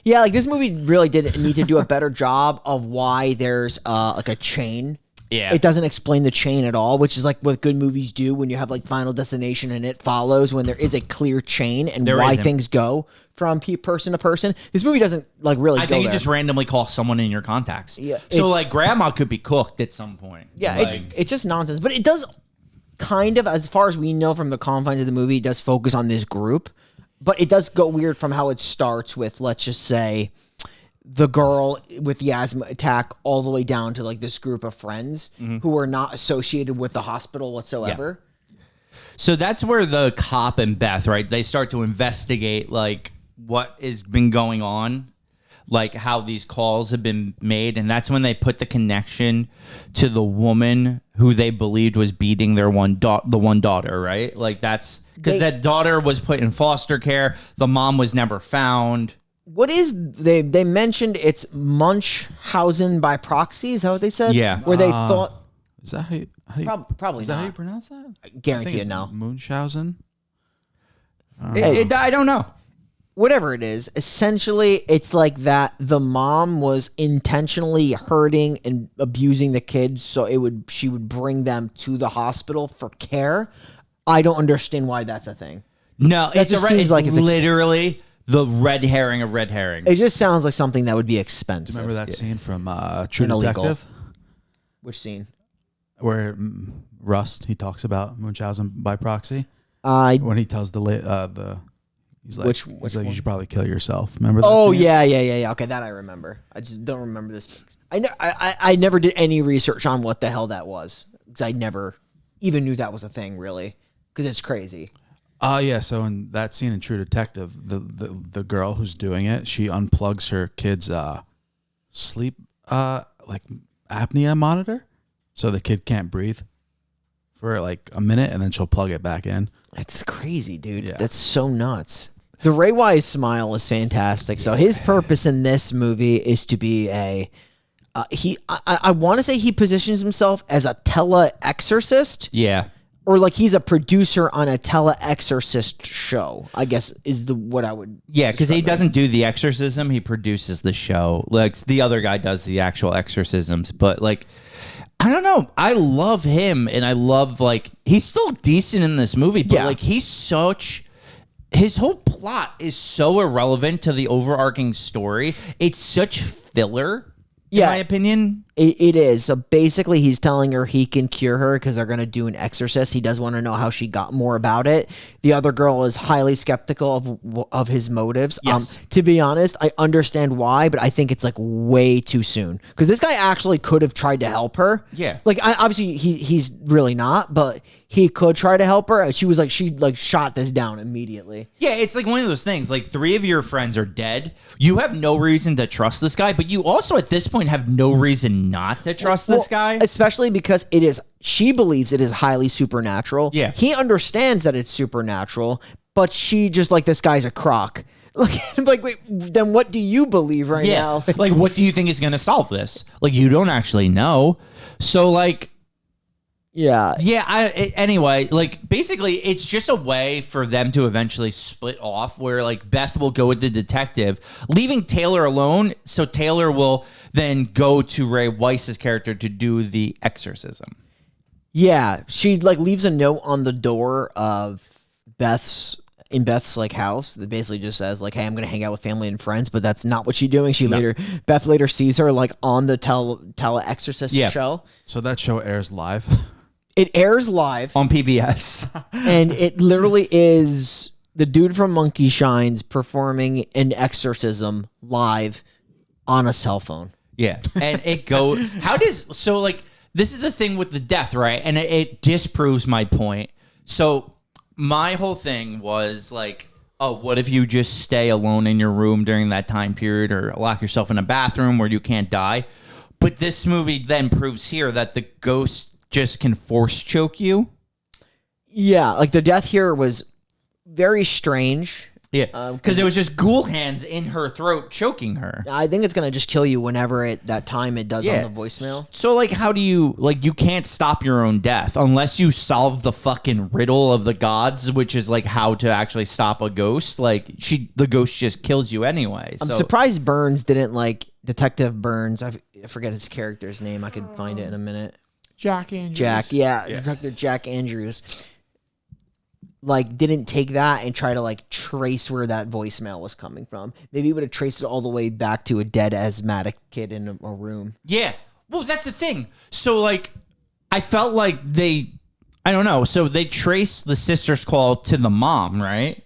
Yeah, like this movie really did need to do a better job of why there's like a chain. Yeah. It doesn't explain the chain at all, which is like what good movies do when you have like Final Destination and it follows when there is a clear chain and There why isn't. things go from person to person. This movie doesn't like really I go think there. you just randomly call someone in your contacts. Yeah, So it's- like grandma could be cooked at some point. Yeah, Like, it's just nonsense. But it does kind of, as far as we know from the confines of the movie, it does focus on this group. But it does go weird from how it starts with, let's just say, the girl with the asthma attack all the way down to like this group of friends who are not associated with the hospital whatsoever. So that's where the cop and Beth, right? They start to investigate like what has been going on, like how these calls have been made, and that's when they put the connection to the woman who they believed was beating their one daughter, right? Like that's because that daughter was put in foster care. The mom was never found. What is they mentioned it's Munchausen by proxy? Is that what they said? Yeah. Where they thought Is that how you, probably is that how you not. pronounce that? Guarantee it no. Munchausen. I don't know. Whatever it is, essentially it's like that the mom was intentionally hurting and abusing the kids so she would bring them to the hospital for care. I don't understand why that's a thing. No, That just seems like it's literally the red herring of red herrings. It just sounds like something that would be expensive. Remember that scene from True And illegal. Detective Which scene? where Rust he talks about Munchausen by proxy when he tells the he's like Which he's like one? you should probably kill yourself. Remember that? Oh scene? yeah. Okay, that I remember. I just don't remember this. I never did any research on what the hell that was because I never even knew that was a thing really because it's crazy. Yeah. So in that scene in True Detective, the girl who's doing it, she unplugs her kid's sleep like apnea monitor, so the kid can't breathe for like a minute, and then she'll plug it back in. That's crazy, dude. Yeah. That's so nuts. The Ray Wise smile is fantastic. So his purpose in this movie is to be a I want to say he positions himself as a tele-exorcist. yeah. Or like he's a producer on a tele-exorcist show, I guess is what I would. Yeah, because he describe it as. doesn't do the exorcism; he produces the show. Like the other guy does the actual exorcisms, but like, I don't know. I love him, and I love like he's still decent in this movie, but like he's such. His whole plot is so irrelevant to the overarching story. It's such filler, in my opinion. It is. So basically, he's telling her he can cure her because they're going to do an exorcist. He does want to know how she got more about it. The other girl is highly skeptical of his motives. Yes. To be honest, I understand why, but I think it's like way too soon because this guy actually could have tried to help her. Yeah. Like obviously he's really not, but he could try to help her. And she shot this down immediately. Yeah, it's like one of those things. Like 3 of your friends are dead. You have no reason to trust this guy, but you also at this point have no reason not to trust this guy. Especially because she believes it is highly supernatural. Yeah. He understands that it's supernatural, but she just like, this guy's a crock. Like, wait, then what do you believe right now? Like, what do you think is going to solve this? Like, you don't actually know. So, like, yeah. Anyway, like, basically, it's just a way for them to eventually split off where, like, Beth will go with the detective, leaving Taylor alone. So Taylor will then go to Ray Weiss's character to do the exorcism. Yeah. She, like, leaves a note on the door of Beth's like house that basically just says like, hey, I'm gonna hang out with family and friends, but that's not what she's doing. Beth later sees her like on the tele exorcist show. So that show airs live. It airs live on PBS. And it literally is the dude from Monkey Shines performing an exorcism live on a cell phone. Yeah. And this is the thing with the death, right? And it disproves my point. So my whole thing was like, oh, what if you just stay alone in your room during that time period or lock yourself in a bathroom where you can't die? But this movie then proves here that the ghost just can force choke you. Yeah, like the death here was very strange. Yeah, because it was just ghoul hands in her throat choking her. I think it's going to just kill you whenever that time it does on the voicemail. So, like, how do you, like, you can't stop your own death unless you solve the fucking riddle of the gods, which is, like, how to actually stop a ghost. Like, the ghost just kills you anyway. I'm surprised Burns didn't, like, Detective Burns. I forget his character's name. I can find it in a minute. Jack Andrews. Detective Jack Andrews. Like, didn't take that and try to, like, trace where that voicemail was coming from. Maybe he would have traced it all the way back to a dead asthmatic kid in a room. Yeah. Well, that's the thing. So, like, I felt like I don't know. So they traced the sister's call to the mom, right?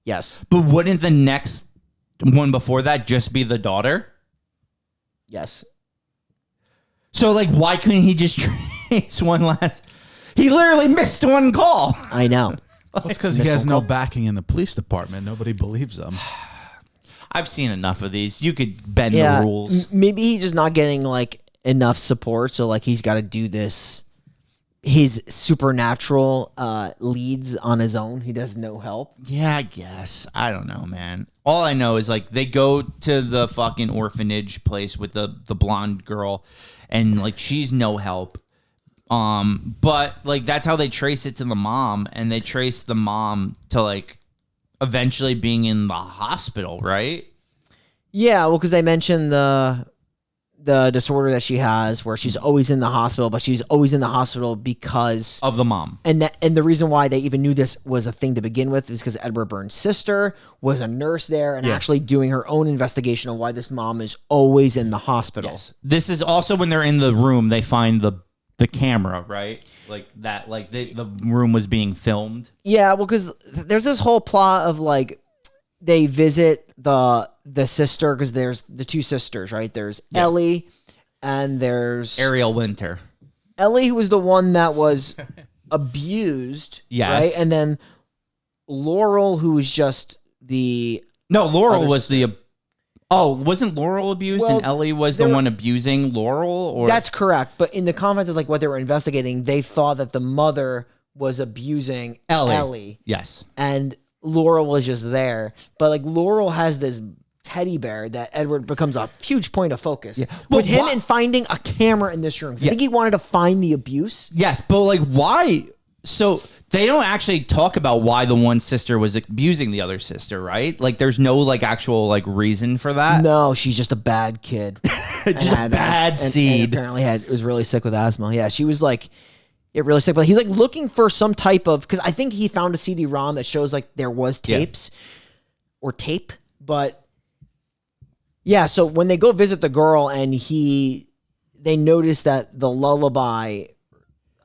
Yes. But wouldn't the next one before that just be the daughter? Yes. So, like, why couldn't he just trace one last? He literally missed one call. I know. Well, it's because he has no backing in the police department. Nobody believes him. I've seen enough of these. You could bend the rules. Maybe he's just not getting like enough support, so like he's got to do his supernatural leads on his own. He does no help. Yeah, I guess. I don't know, man. All I know is like they go to the fucking orphanage place with the blonde girl, and like she's no help. But like that's how they trace it to the mom, and they trace the mom to like eventually being in the hospital, right? Yeah, well, because they mentioned the disorder that she has, where she's always in the hospital, but she's always in the hospital because of the mom. And the reason why they even knew this was a thing to begin with is because Edward Burns' sister was a nurse there and actually doing her own investigation on why this mom is always in the hospital. Yes. This is also when they're in the room, they find the camera, right? Like that, like the room was being filmed. Yeah, well, because there's this whole plot of like they visit the sister, because there's the two sisters, right? There's Ellie and there's Ariel Winter. Ellie, who was the one that was abused, right? And then Laurel, who was just Laurel was sister. Wasn't Laurel abused and Ellie was the one abusing Laurel? Or that's correct. But in the confines of like what they were investigating, they thought that the mother was abusing Ellie. Yes. And Laurel was just there. But like Laurel has this teddy bear that Edward becomes a huge point of focus. Yeah. With him and finding a camera in this room. I think he wanted to find the abuse. Yes, but like why? So they don't actually talk about why the one sister was abusing the other sister, right? Like there's no like actual like reason for that. No, she's just a bad kid. Just a bad seed. And apparently was really sick with asthma. Yeah, she was like really sick. But he's like looking for some type of, because I think he found a CD-ROM that shows like there was tapes or tape. But yeah, so when they go visit the girl and they notice that the lullaby,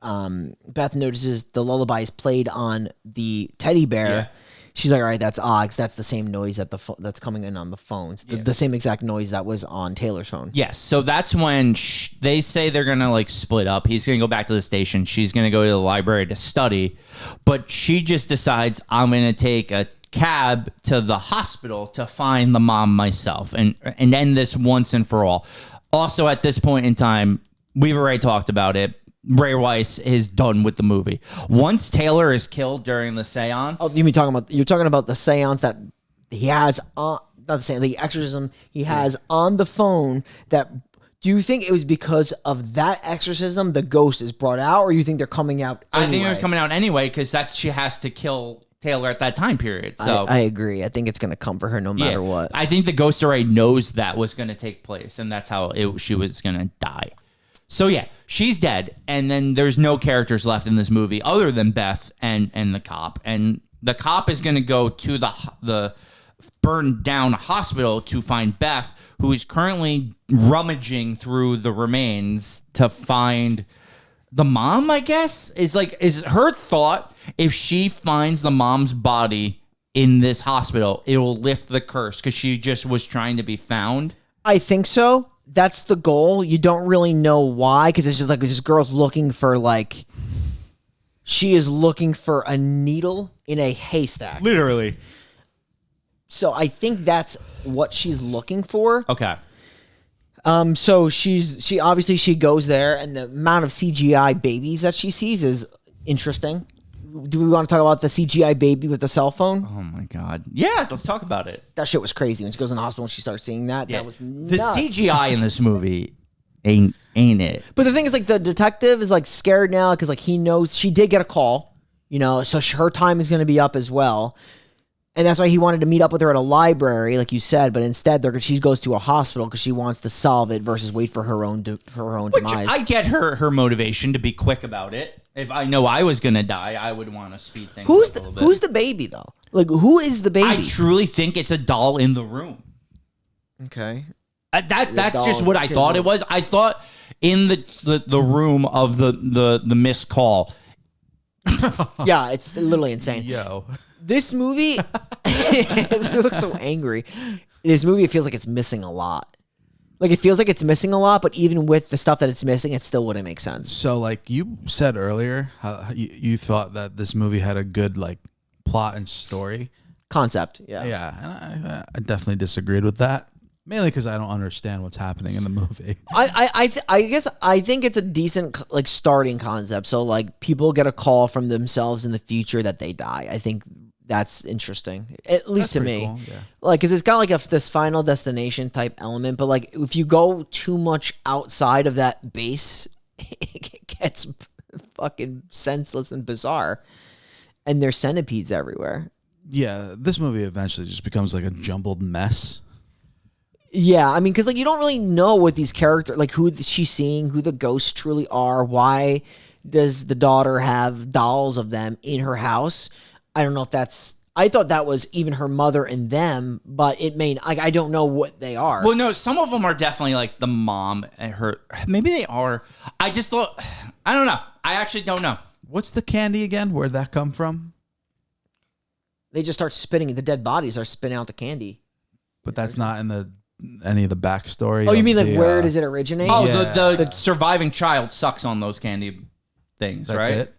Beth notices the lullaby is played on the teddy bear. Yeah. She's like, all right, that's odd, 'cause that's the same noise that's coming in on the phones. The same exact noise that was on Taylor's phone. Yes. So that's when they say they're going to like split up. He's going to go back to the station. She's going to go to the library to study. But she just decides, I'm going to take a cab to the hospital to find the mom myself and end this once and for all. Also, at this point in time, we've already talked about it. Ray Weiss is done with the movie. Once Taylor is killed during the seance. Oh, you're talking about the seance that he has on, not the seance, the exorcism he has on the phone. That, do you think it was because of that exorcism the ghost is brought out, or you think they're coming out anyway? I think it was coming out anyway because she has to kill Taylor at that time period. So I agree. I think it's going to come for her no matter what. I think the ghost already knows that was going to take place, and that's how she was going to die. So yeah, she's dead, and then there's no characters left in this movie other than Beth and the cop. And the cop is going to go to the burned down hospital to find Beth, who is currently rummaging through the remains to find the mom. I guess is her thought, if she finds the mom's body in this hospital, it will lift the curse because she just was trying to be found. I think so. That's the goal. You don't really know why, because it's just like this girl's looking for she is looking for a needle in a haystack. Literally. So I think that's what she's looking for. Okay. So she obviously goes there, and the amount of CGI babies that she sees is interesting. Do we want to talk about the CGI baby with the cell phone? Oh my god. Yeah, let's talk about it. That shit was crazy. When she goes in the hospital and she starts seeing that, that was the nuts. CGI in this movie ain't it. But the thing is, the detective is scared now because he knows she did get a call, so her time is going to be up as well. And that's why he wanted to meet up with her at a library, like you said. But instead, she goes to a hospital because she wants to solve it versus wait for her own demise. I get her motivation to be quick about it. If I know I was gonna die, I would want to speed things up a little bit. Who's the baby though? Who is the baby? I truly think it's a doll in the room. Okay. That's just what I thought it was. I thought in the room of the missed call. Yeah, it's literally insane. Yo. This movie, this looks so angry. This movie, it feels like it's missing a lot. It feels like it's missing a lot, but even with the stuff that it's missing, it still wouldn't make sense. So, you said earlier, how you thought that this movie had a good plot and story Concept, yeah. Yeah, and I definitely disagreed with that. Mainly because I don't understand what's happening in the movie. I guess I think it's a decent starting concept. So people get a call from themselves in the future that they die. I think that's interesting, at least to me. Cool, yeah. Because it's got this Final Destination type element, but if you go too much outside of that base, it gets fucking senseless and bizarre, and there's centipedes everywhere. Yeah, this movie eventually just becomes a jumbled mess. Yeah, I mean, because you don't really know what these characters, who she's seeing, who the ghosts truly are. Why does the daughter have dolls of them in her house? I don't know if that's. I thought that was even her mother and them, but it may. I don't know what they are. Well, no, some of them are definitely the mom and her. Maybe they are. I just thought. I don't know. I actually don't know. What's the candy again? Where'd that come from? They just start spitting. The dead bodies are spitting out the candy. But that's not in any of the backstory. Oh, you mean where does it originate? Oh, Yeah. the surviving child sucks on those candy things, That's right? it.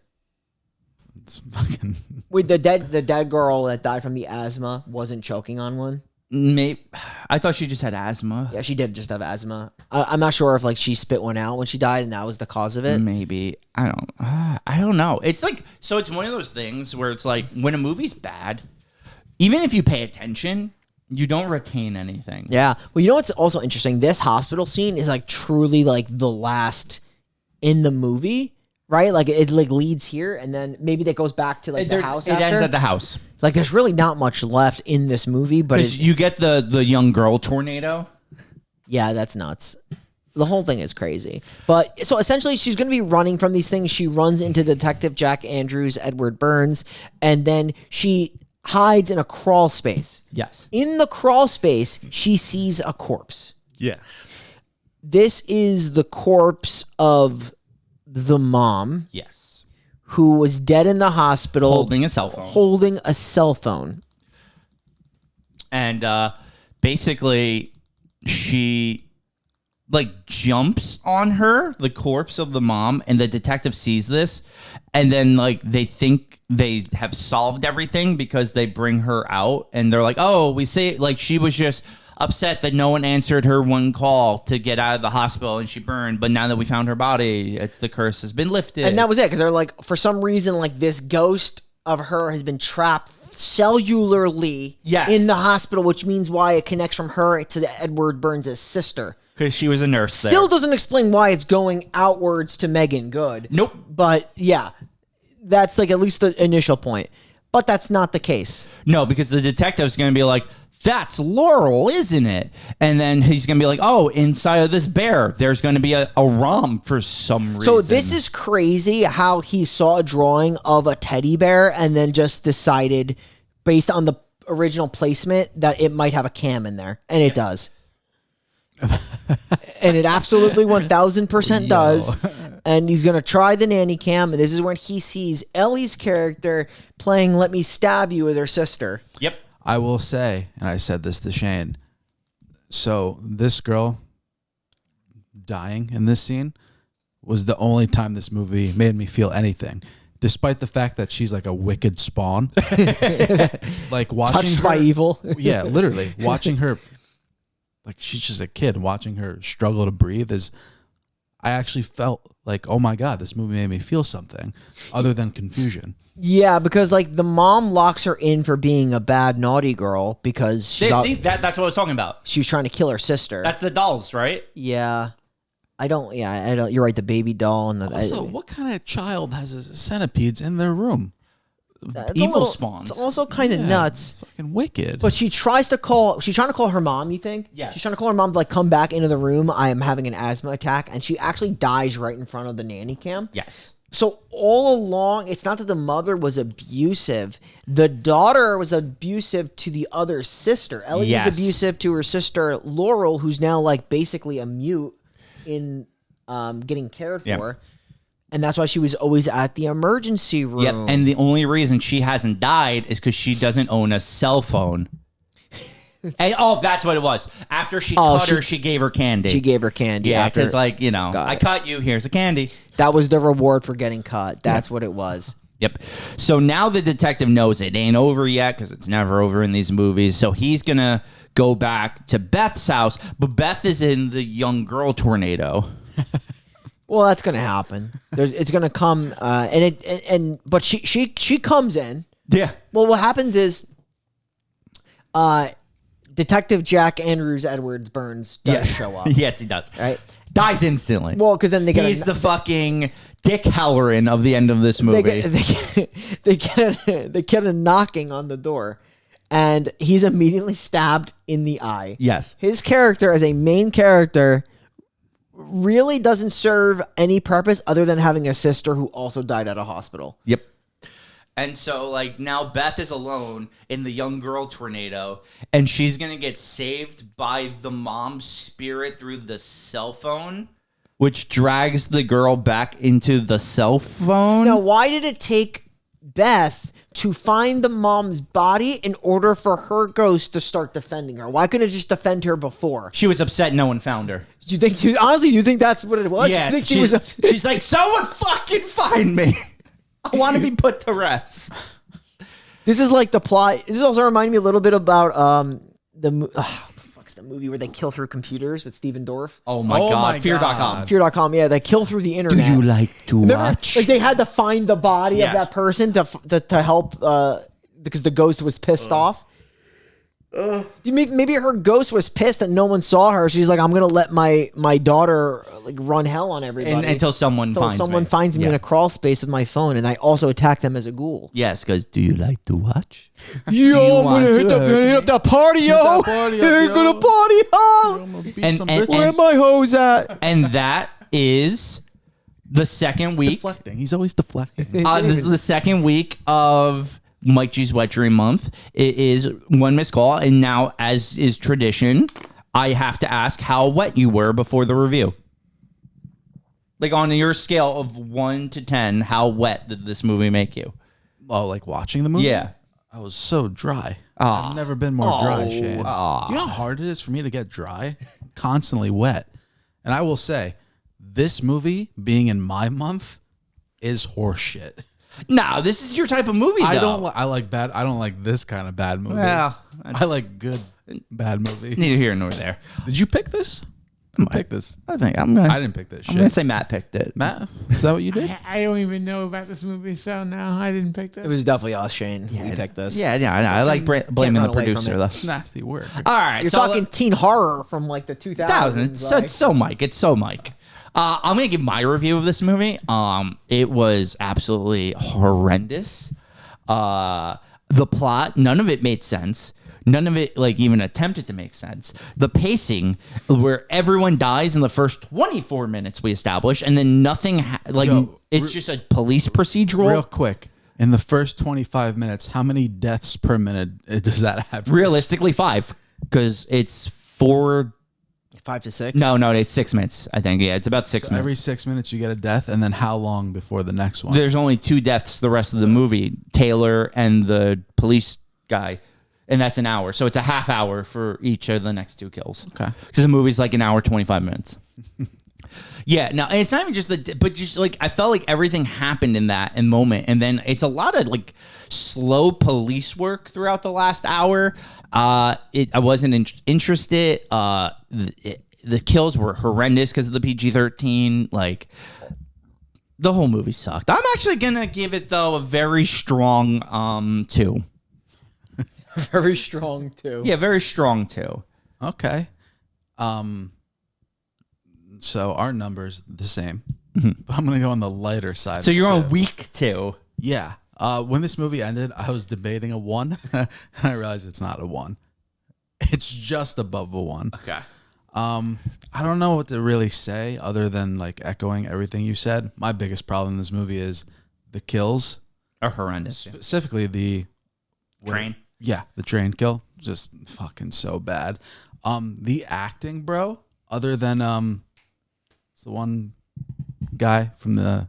It's fucking. Wait, the dead girl that died from the asthma wasn't choking on one. Maybe I thought she just had asthma. Yeah, she did just have asthma. I'm not sure if she spit one out when she died and that was the cause of it. Maybe I don't know. It's so it's one of those things where it's when a movie's bad, even if you pay attention, you don't retain anything. Yeah. Well, you know what's also interesting? This hospital scene is truly the last in the movie, right? It leads here, and then maybe that goes back to the house. It ends at the house. There's really not much left in this movie, but You get the young girl tornado. Yeah, that's nuts. The whole thing is crazy. But so essentially, she's going to be running from these things. She runs into Detective Jack Andrews, Edward Burns, and then she hides in a crawl space. Yes. In the crawl space, she sees a corpse. Yes. This is the corpse of the mom. Yes. Who was dead in the hospital. Holding a cell phone. Holding a cell phone. And basically, she jumps on her, the corpse of the mom, and the detective sees this, and then they think they have solved everything because they bring her out, and they're like, oh, we say she was just upset that no one answered her one call to get out of the hospital and she burned. But now that we found her body, the curse has been lifted. And that was it, because they're like, for some reason, like this ghost of her has been trapped cellularly in the hospital, which means why it connects from her to Edward Burns' sister. Because she was a nurse Still doesn't explain why it's going outwards to Megan Good. Nope. But yeah, that's like at least the initial point. But that's not the case. No, because the detective's going to be like, that's Laurel, isn't it? And then he's going to be like, oh, inside of this bear, there's going to be a ROM for some reason. So this is crazy how he saw a drawing of a teddy bear and then just decided, based on the original placement, that it might have a cam in there. And it does. And it absolutely 1000% does. And he's going to try the nanny cam. And this is when he sees Ellie's character playing Let Me Stab You with her sister. Yep. I will say, and I said this to Shane, so this girl dying in this scene was the only time this movie made me feel anything. Despite the fact that she's like a wicked spawn. Like watching Touched her, by evil. Yeah, literally. Watching her, like she's just a kid, watching her struggle to breathe I actually felt like, oh my God, this movie made me feel something other than confusion. Yeah, because like the mom locks her in for being a bad naughty girl because See, that's what I was talking about. she was trying to kill her sister. That's the dolls, right? Yeah. I don't. You're right. The baby doll and the. Also, what kind of child has centipedes in their room? It's evil spawns. It's also kind of nuts. Fucking wicked. But she's trying to call her mom, you think? Yes. She's trying to call her mom to like come back into the room. I am having an asthma attack. And she actually dies right in front of the nanny cam. Yes. So all along, it's not that the mother was abusive. The daughter was abusive to the other sister. Ellie was abusive to her sister, Laurel, who's now like basically a mute in getting cared for. And that's why she was always at the emergency room. Yep. And the only reason she hasn't died is because she doesn't own a cell phone. And that's what it was. After she cut her, she gave her candy. She gave her candy. Yeah, because I cut you. Here's a candy. That was the reward for getting cut. That's what it was. Yep. So now the detective knows it ain't over yet because it's never over in these movies. So he's going to go back to Beth's house. But Beth is in the young girl tornado. Well, that's going to happen. It's going to come, but she comes in. Yeah. Well, what happens is, Detective Jack Andrews Edwards Burns does show up. Yes, he does. Right? Dies instantly. Well, because then he's the fucking Dick Halloran of the end of this movie. They get a knocking on the door, and he's immediately stabbed in the eye. Yes. His character as a main character really doesn't serve any purpose other than having a sister who also died at a hospital. Yep. And so, like, now Beth is alone in the young girl tornado, and she's going to get saved by the mom's spirit through the cell phone, which drags the girl back into the cell phone. Now, why did it take Beth to find the mom's body in order for her ghost to start defending her? Why couldn't it just defend her before? She was upset no one found her. Do you think that's what it was? Yeah, you think she's like, someone fucking find me. I want to be put to rest. This is like the plot. This is also reminding me a little bit about the movie where they kill through computers with Steven Dorff. Oh my God. Feardotcom. Feardotcom, yeah, they kill through the internet. Do you like to watch? Like they had to find the body of that person to help because the ghost was pissed off. Maybe her ghost was pissed that no one saw her. She's like, I'm gonna let my daughter like run hell on everybody until someone finds me in a crawl space with my phone, and I also attack them as a ghoul. Yes, because do you like to watch? Yo, I'm gonna hit up that party, yo. We're gonna party, yo. Where my hose at? And that is the second week. Deflecting. He's always deflecting. This is the second week of Mike G's Wet Dream Month. It is one missed call, and now, as is tradition, I have to ask how wet you were before the review. Like on your scale of 1 to 10, how wet did this movie make you? Oh, like watching the movie? Yeah. I was so dry. I've never been more dry, Shane. Do you know how hard it is for me to get dry? I'm constantly wet. And I will say, this movie being in my month is horseshit. No, this is your type of movie. I though. don't. I like bad. I don't like this kind of bad movie. Well, I like good bad movies. It's neither here nor there. Did you pick this? Who picked this? I think I'm gonna. I didn't pick this. I'm gonna Shit. say Matt picked it. Matt, is that what you did? I don't even know about this movie, so no, I didn't pick this. It was definitely us, Shane. We picked this. Yeah, I know. I like blaming run the away from producer it. though. It's nasty work. All right, You're so talking teen horror from like the 2000s. It's so Mike. It's so Mike. I'm gonna give my review of this movie. It was absolutely horrendous. The plot, none of it made sense. None of it like even attempted to make sense. The pacing, where everyone dies in the first 24 minutes, we establish, and then nothing. It's just a police procedural. Real quick, in the first 25 minutes, how many deaths per minute does that have? Realistically, 5, because it's 4. 5 to 6. No, it's 6 minutes. I think. Yeah, it's about 6 minutes. Every 6 minutes you get a death, and then how long before the next one? There's only 2 deaths the rest of the movie, Taylor and the police guy, and that's an hour. So it's a half hour for each of the next 2 kills. Okay. Because the movie's like an hour 25 minutes. Yeah, no, and it's not even just but just like I felt like everything happened in that moment, and then it's a lot of like slow police work throughout the last hour. I wasn't interested. The kills were horrendous because of the PG-13. Like the whole movie sucked. I'm actually gonna give it though a very strong 2. Very strong too. Yeah, very strong 2. Okay. So our number's the same, but I'm gonna go on the lighter side. So of you're the on two. week 2. Yeah. When this movie ended, I was debating a 1, and I realized it's not a 1. It's just above a 1. Okay. I don't know what to really say other than like echoing everything you said. My biggest problem in this movie is the kills, Are horrendous. specifically the Train. Yeah, the train kill, just fucking so bad. The acting, bro, other than it's the one guy from the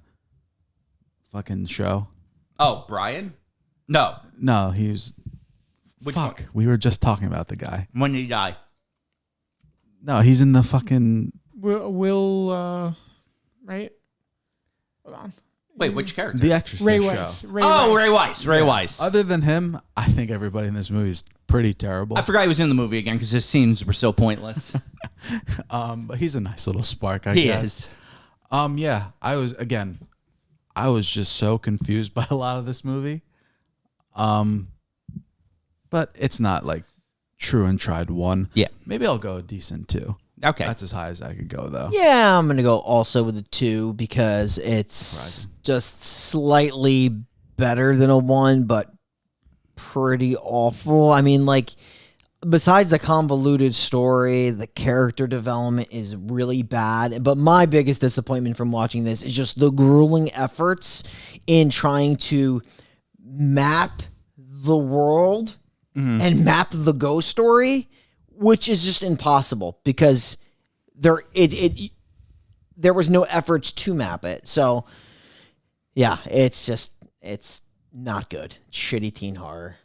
fucking show. Oh, Brian? No. No, he was. Which Fuck, one? we were just talking about the guy. When did he die? No, he's in the fucking. Will right? Hold on. Wait, which character? The Exorcist Ray show. Weiss. Ray Weiss. Ray Weiss. Other than him, I think everybody in this movie is pretty terrible. I forgot he was in the movie again because his scenes were so pointless. But he's a nice little spark, I He guess. is. Yeah, I was just so confused by a lot of this movie. But it's not like true and tried 1. Yeah. Maybe I'll go a decent 2. Okay. That's as high as I could go, though. Yeah, I'm gonna go also with a 2 because it's just slightly better than a 1, but pretty awful. I mean, like, besides the convoluted story, the character development is really bad. But my biggest disappointment from watching this is just the grueling efforts in trying to map the world and map the ghost story, which is just impossible because there was no efforts to map it. So yeah, it's not good. Shitty teen horror.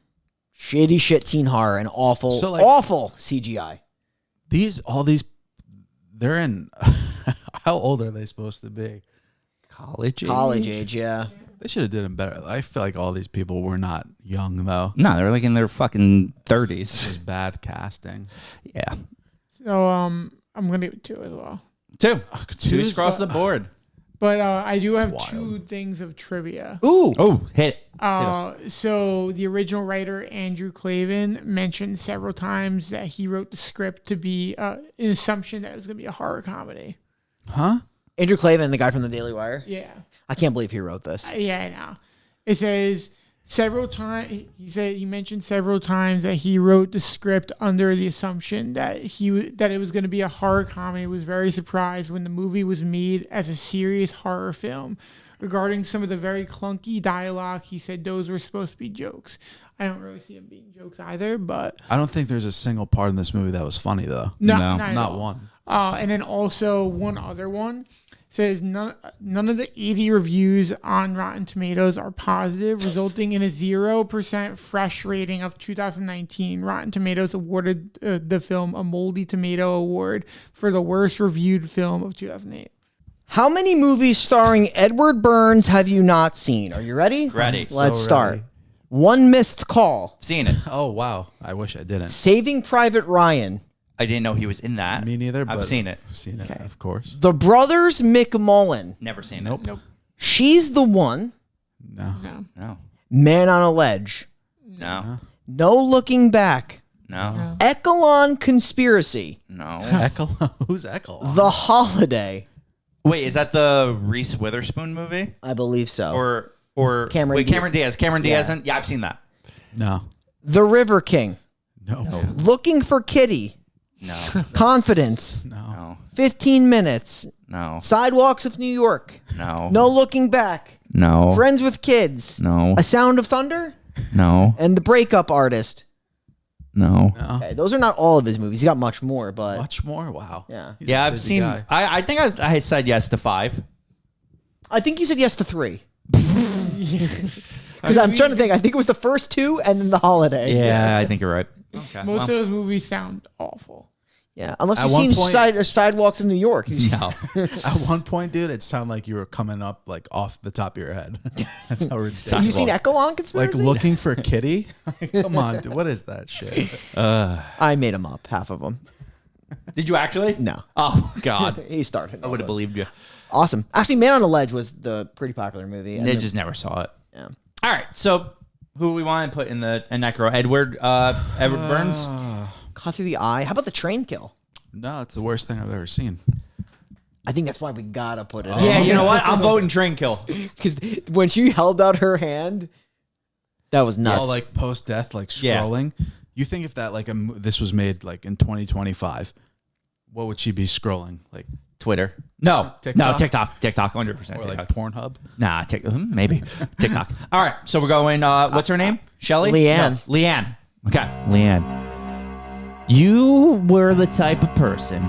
Shitty shit teen horror and awful, So, like- awful CGI. All these, they're in. How old are they supposed to be? College Age, yeah. They should have did them better. I feel like all these people were not young though. No, they're like in their fucking It 30s. was bad casting. Yeah. So I'm gonna give it 2 as well. 2. Two's across the board. But I do have wild. 2 things of trivia. Ooh, Oh, hit it. So the original writer Andrew Clavin mentioned several times that he wrote the script to be an assumption that it was gonna be a horror comedy. huh? Andrew Clavin, the guy from the Daily Wire. Yeah. I can't believe he wrote this. Yeah, I know. It says several times. He mentioned several times that he wrote the script under the assumption that it was going to be a horror comedy. He was very surprised when the movie was made as a serious horror film. Regarding some of the very clunky dialogue, he said those were supposed to be jokes. I don't really see them being jokes either, but I don't think there's a single part in this movie that was funny though. No. not at Not all. one. And then also one other one says none of the 80 reviews on Rotten Tomatoes are positive, resulting in a 0% fresh rating of 2019. Rotten Tomatoes awarded the film a Moldy Tomato Award for the worst reviewed film of 2008. How many movies starring Edward Burns have you not seen? Are you ready? Ready. Let's So start. ready. One Missed Call. Seen it. Oh, wow. I wish I didn't. Saving Private Ryan. I didn't know he was in that. Me neither, but I've seen it. I've seen it, of course. The Brothers McMullen. Never seen Nope. it. Nope. She's the One. No. No. Man on a Ledge. No. No Looking Back. No. Echelon Conspiracy. No. Echelon? Who's Echelon? The Holiday. Wait, is that the Reese Witherspoon movie? I believe so. Or Cameron Cameron Diaz. Cameron Diaz. Yeah. Yeah, I've seen that. No. The River King. No. Looking for Kitty. No. Confidence. No. No. 15 Minutes. No. Sidewalks of New York. No. No Looking Back. No. Friends with Kids. No. A Sound of Thunder. No. And The Breakup Artist. No. No. Okay, those are not all of his movies. He's got much more, but Much more? Wow. Yeah. He's a Yeah, I've busy seen. guy. I think I said yes to 5. I think you said yes to 3. Because I'm trying to think. I think it was the first 2 and then The Holiday. Yeah, I think you're right. Okay. Most of those movies sound awful. Yeah, unless At you've one seen point- Sidewalks of New York. No. At one point, dude, it sounded like you were coming up like off the top of your head. That's how ridiculous. Have you seen Echelon Like Conspiracy? looking for Kitty? Come on, dude. What is that shit? I made him up, half of them. Did you actually? No. Oh God. He started. I would have believed you. Awesome. Actually, Man on a Ledge was the pretty popular movie. And They then- just never saw it. yeah. All right. So who we want to put in the Necro? Edward Burns. Caught Through the Eye. How about the train kill? No, it's the worst thing I've ever seen. I think that's why we gotta put it. Yeah, you know what? I'm voting train kill. Because when she held out her hand, that was nuts. All like post death, like Yeah. scrolling. You think if that like this was made like in 2025, what would she be scrolling? Like Twitter. No. TikTok? No, TikTok. TikTok, 100% or TikTok. like Pornhub? Nah, maybe. TikTok. All right. So we're going, what's her name? Shelly? Leanne. No, Leanne. Okay. Leanne. You were the type of person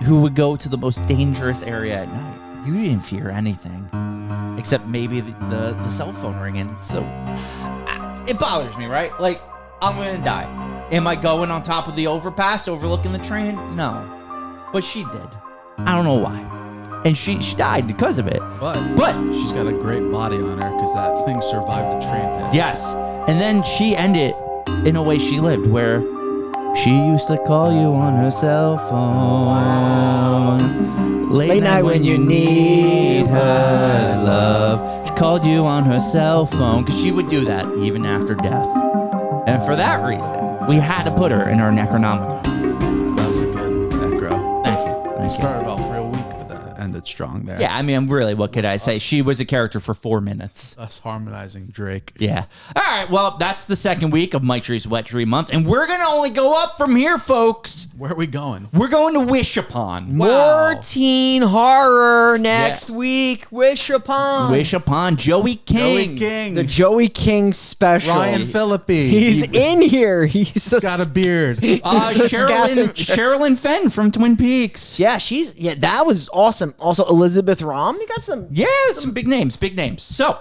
who would go to the most dangerous area at night. You didn't fear anything except maybe the cell phone ringing. So it bothers me, right? Like, I'm going to die. Am I going on top of the overpass overlooking the train? No. But she did. I don't know why. And she died because of it. But she's got a great body on her because that thing survived a train hit. Yes. And then she ended in a way she lived where she used to call you on her cell phone. Late night when you need her love. She called you on her cell phone because she would do that even after death. And for that reason, we had to put her in our Necronomicon. That was a good necro. Thank you. You Thank you. started off real weak, but that ended strong there. Yeah, I mean, really, what could I say? She was a character for 4 minutes. Us harmonizing Drake. Yeah. All right. Well, that's the second week of Mike Tree's Wet Dream Month, and we're gonna only go up from here, folks. Where are we going? We're going to Wish Upon. More teen horror next week. Wish Upon. Wish Upon Joey King. Joey King. The Joey King special. Ryan Phillippe. He's in here. He's got a beard. Sherilyn Fenn from Twin Peaks. Yeah, that was awesome. Also, Elizabeth Rom. You got some. Yeah, some big names. Big names. So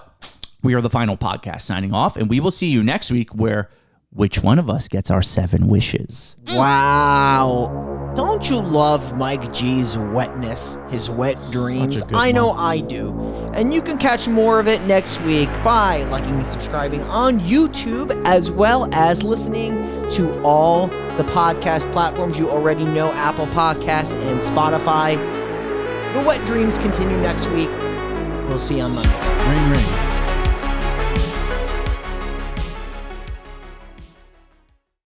we are the final podcast signing off, and we will see you next week. Where which one of us gets our 7 wishes? Wow. Don't you love Mike G's wetness, his wet dreams? a good I know month. I do. And you can catch more of it next week by liking and subscribing on YouTube, as well as listening to all the podcast platforms you already know, Apple Podcasts and Spotify. The wet dreams continue next week. We'll see you on Monday. Ring, ring.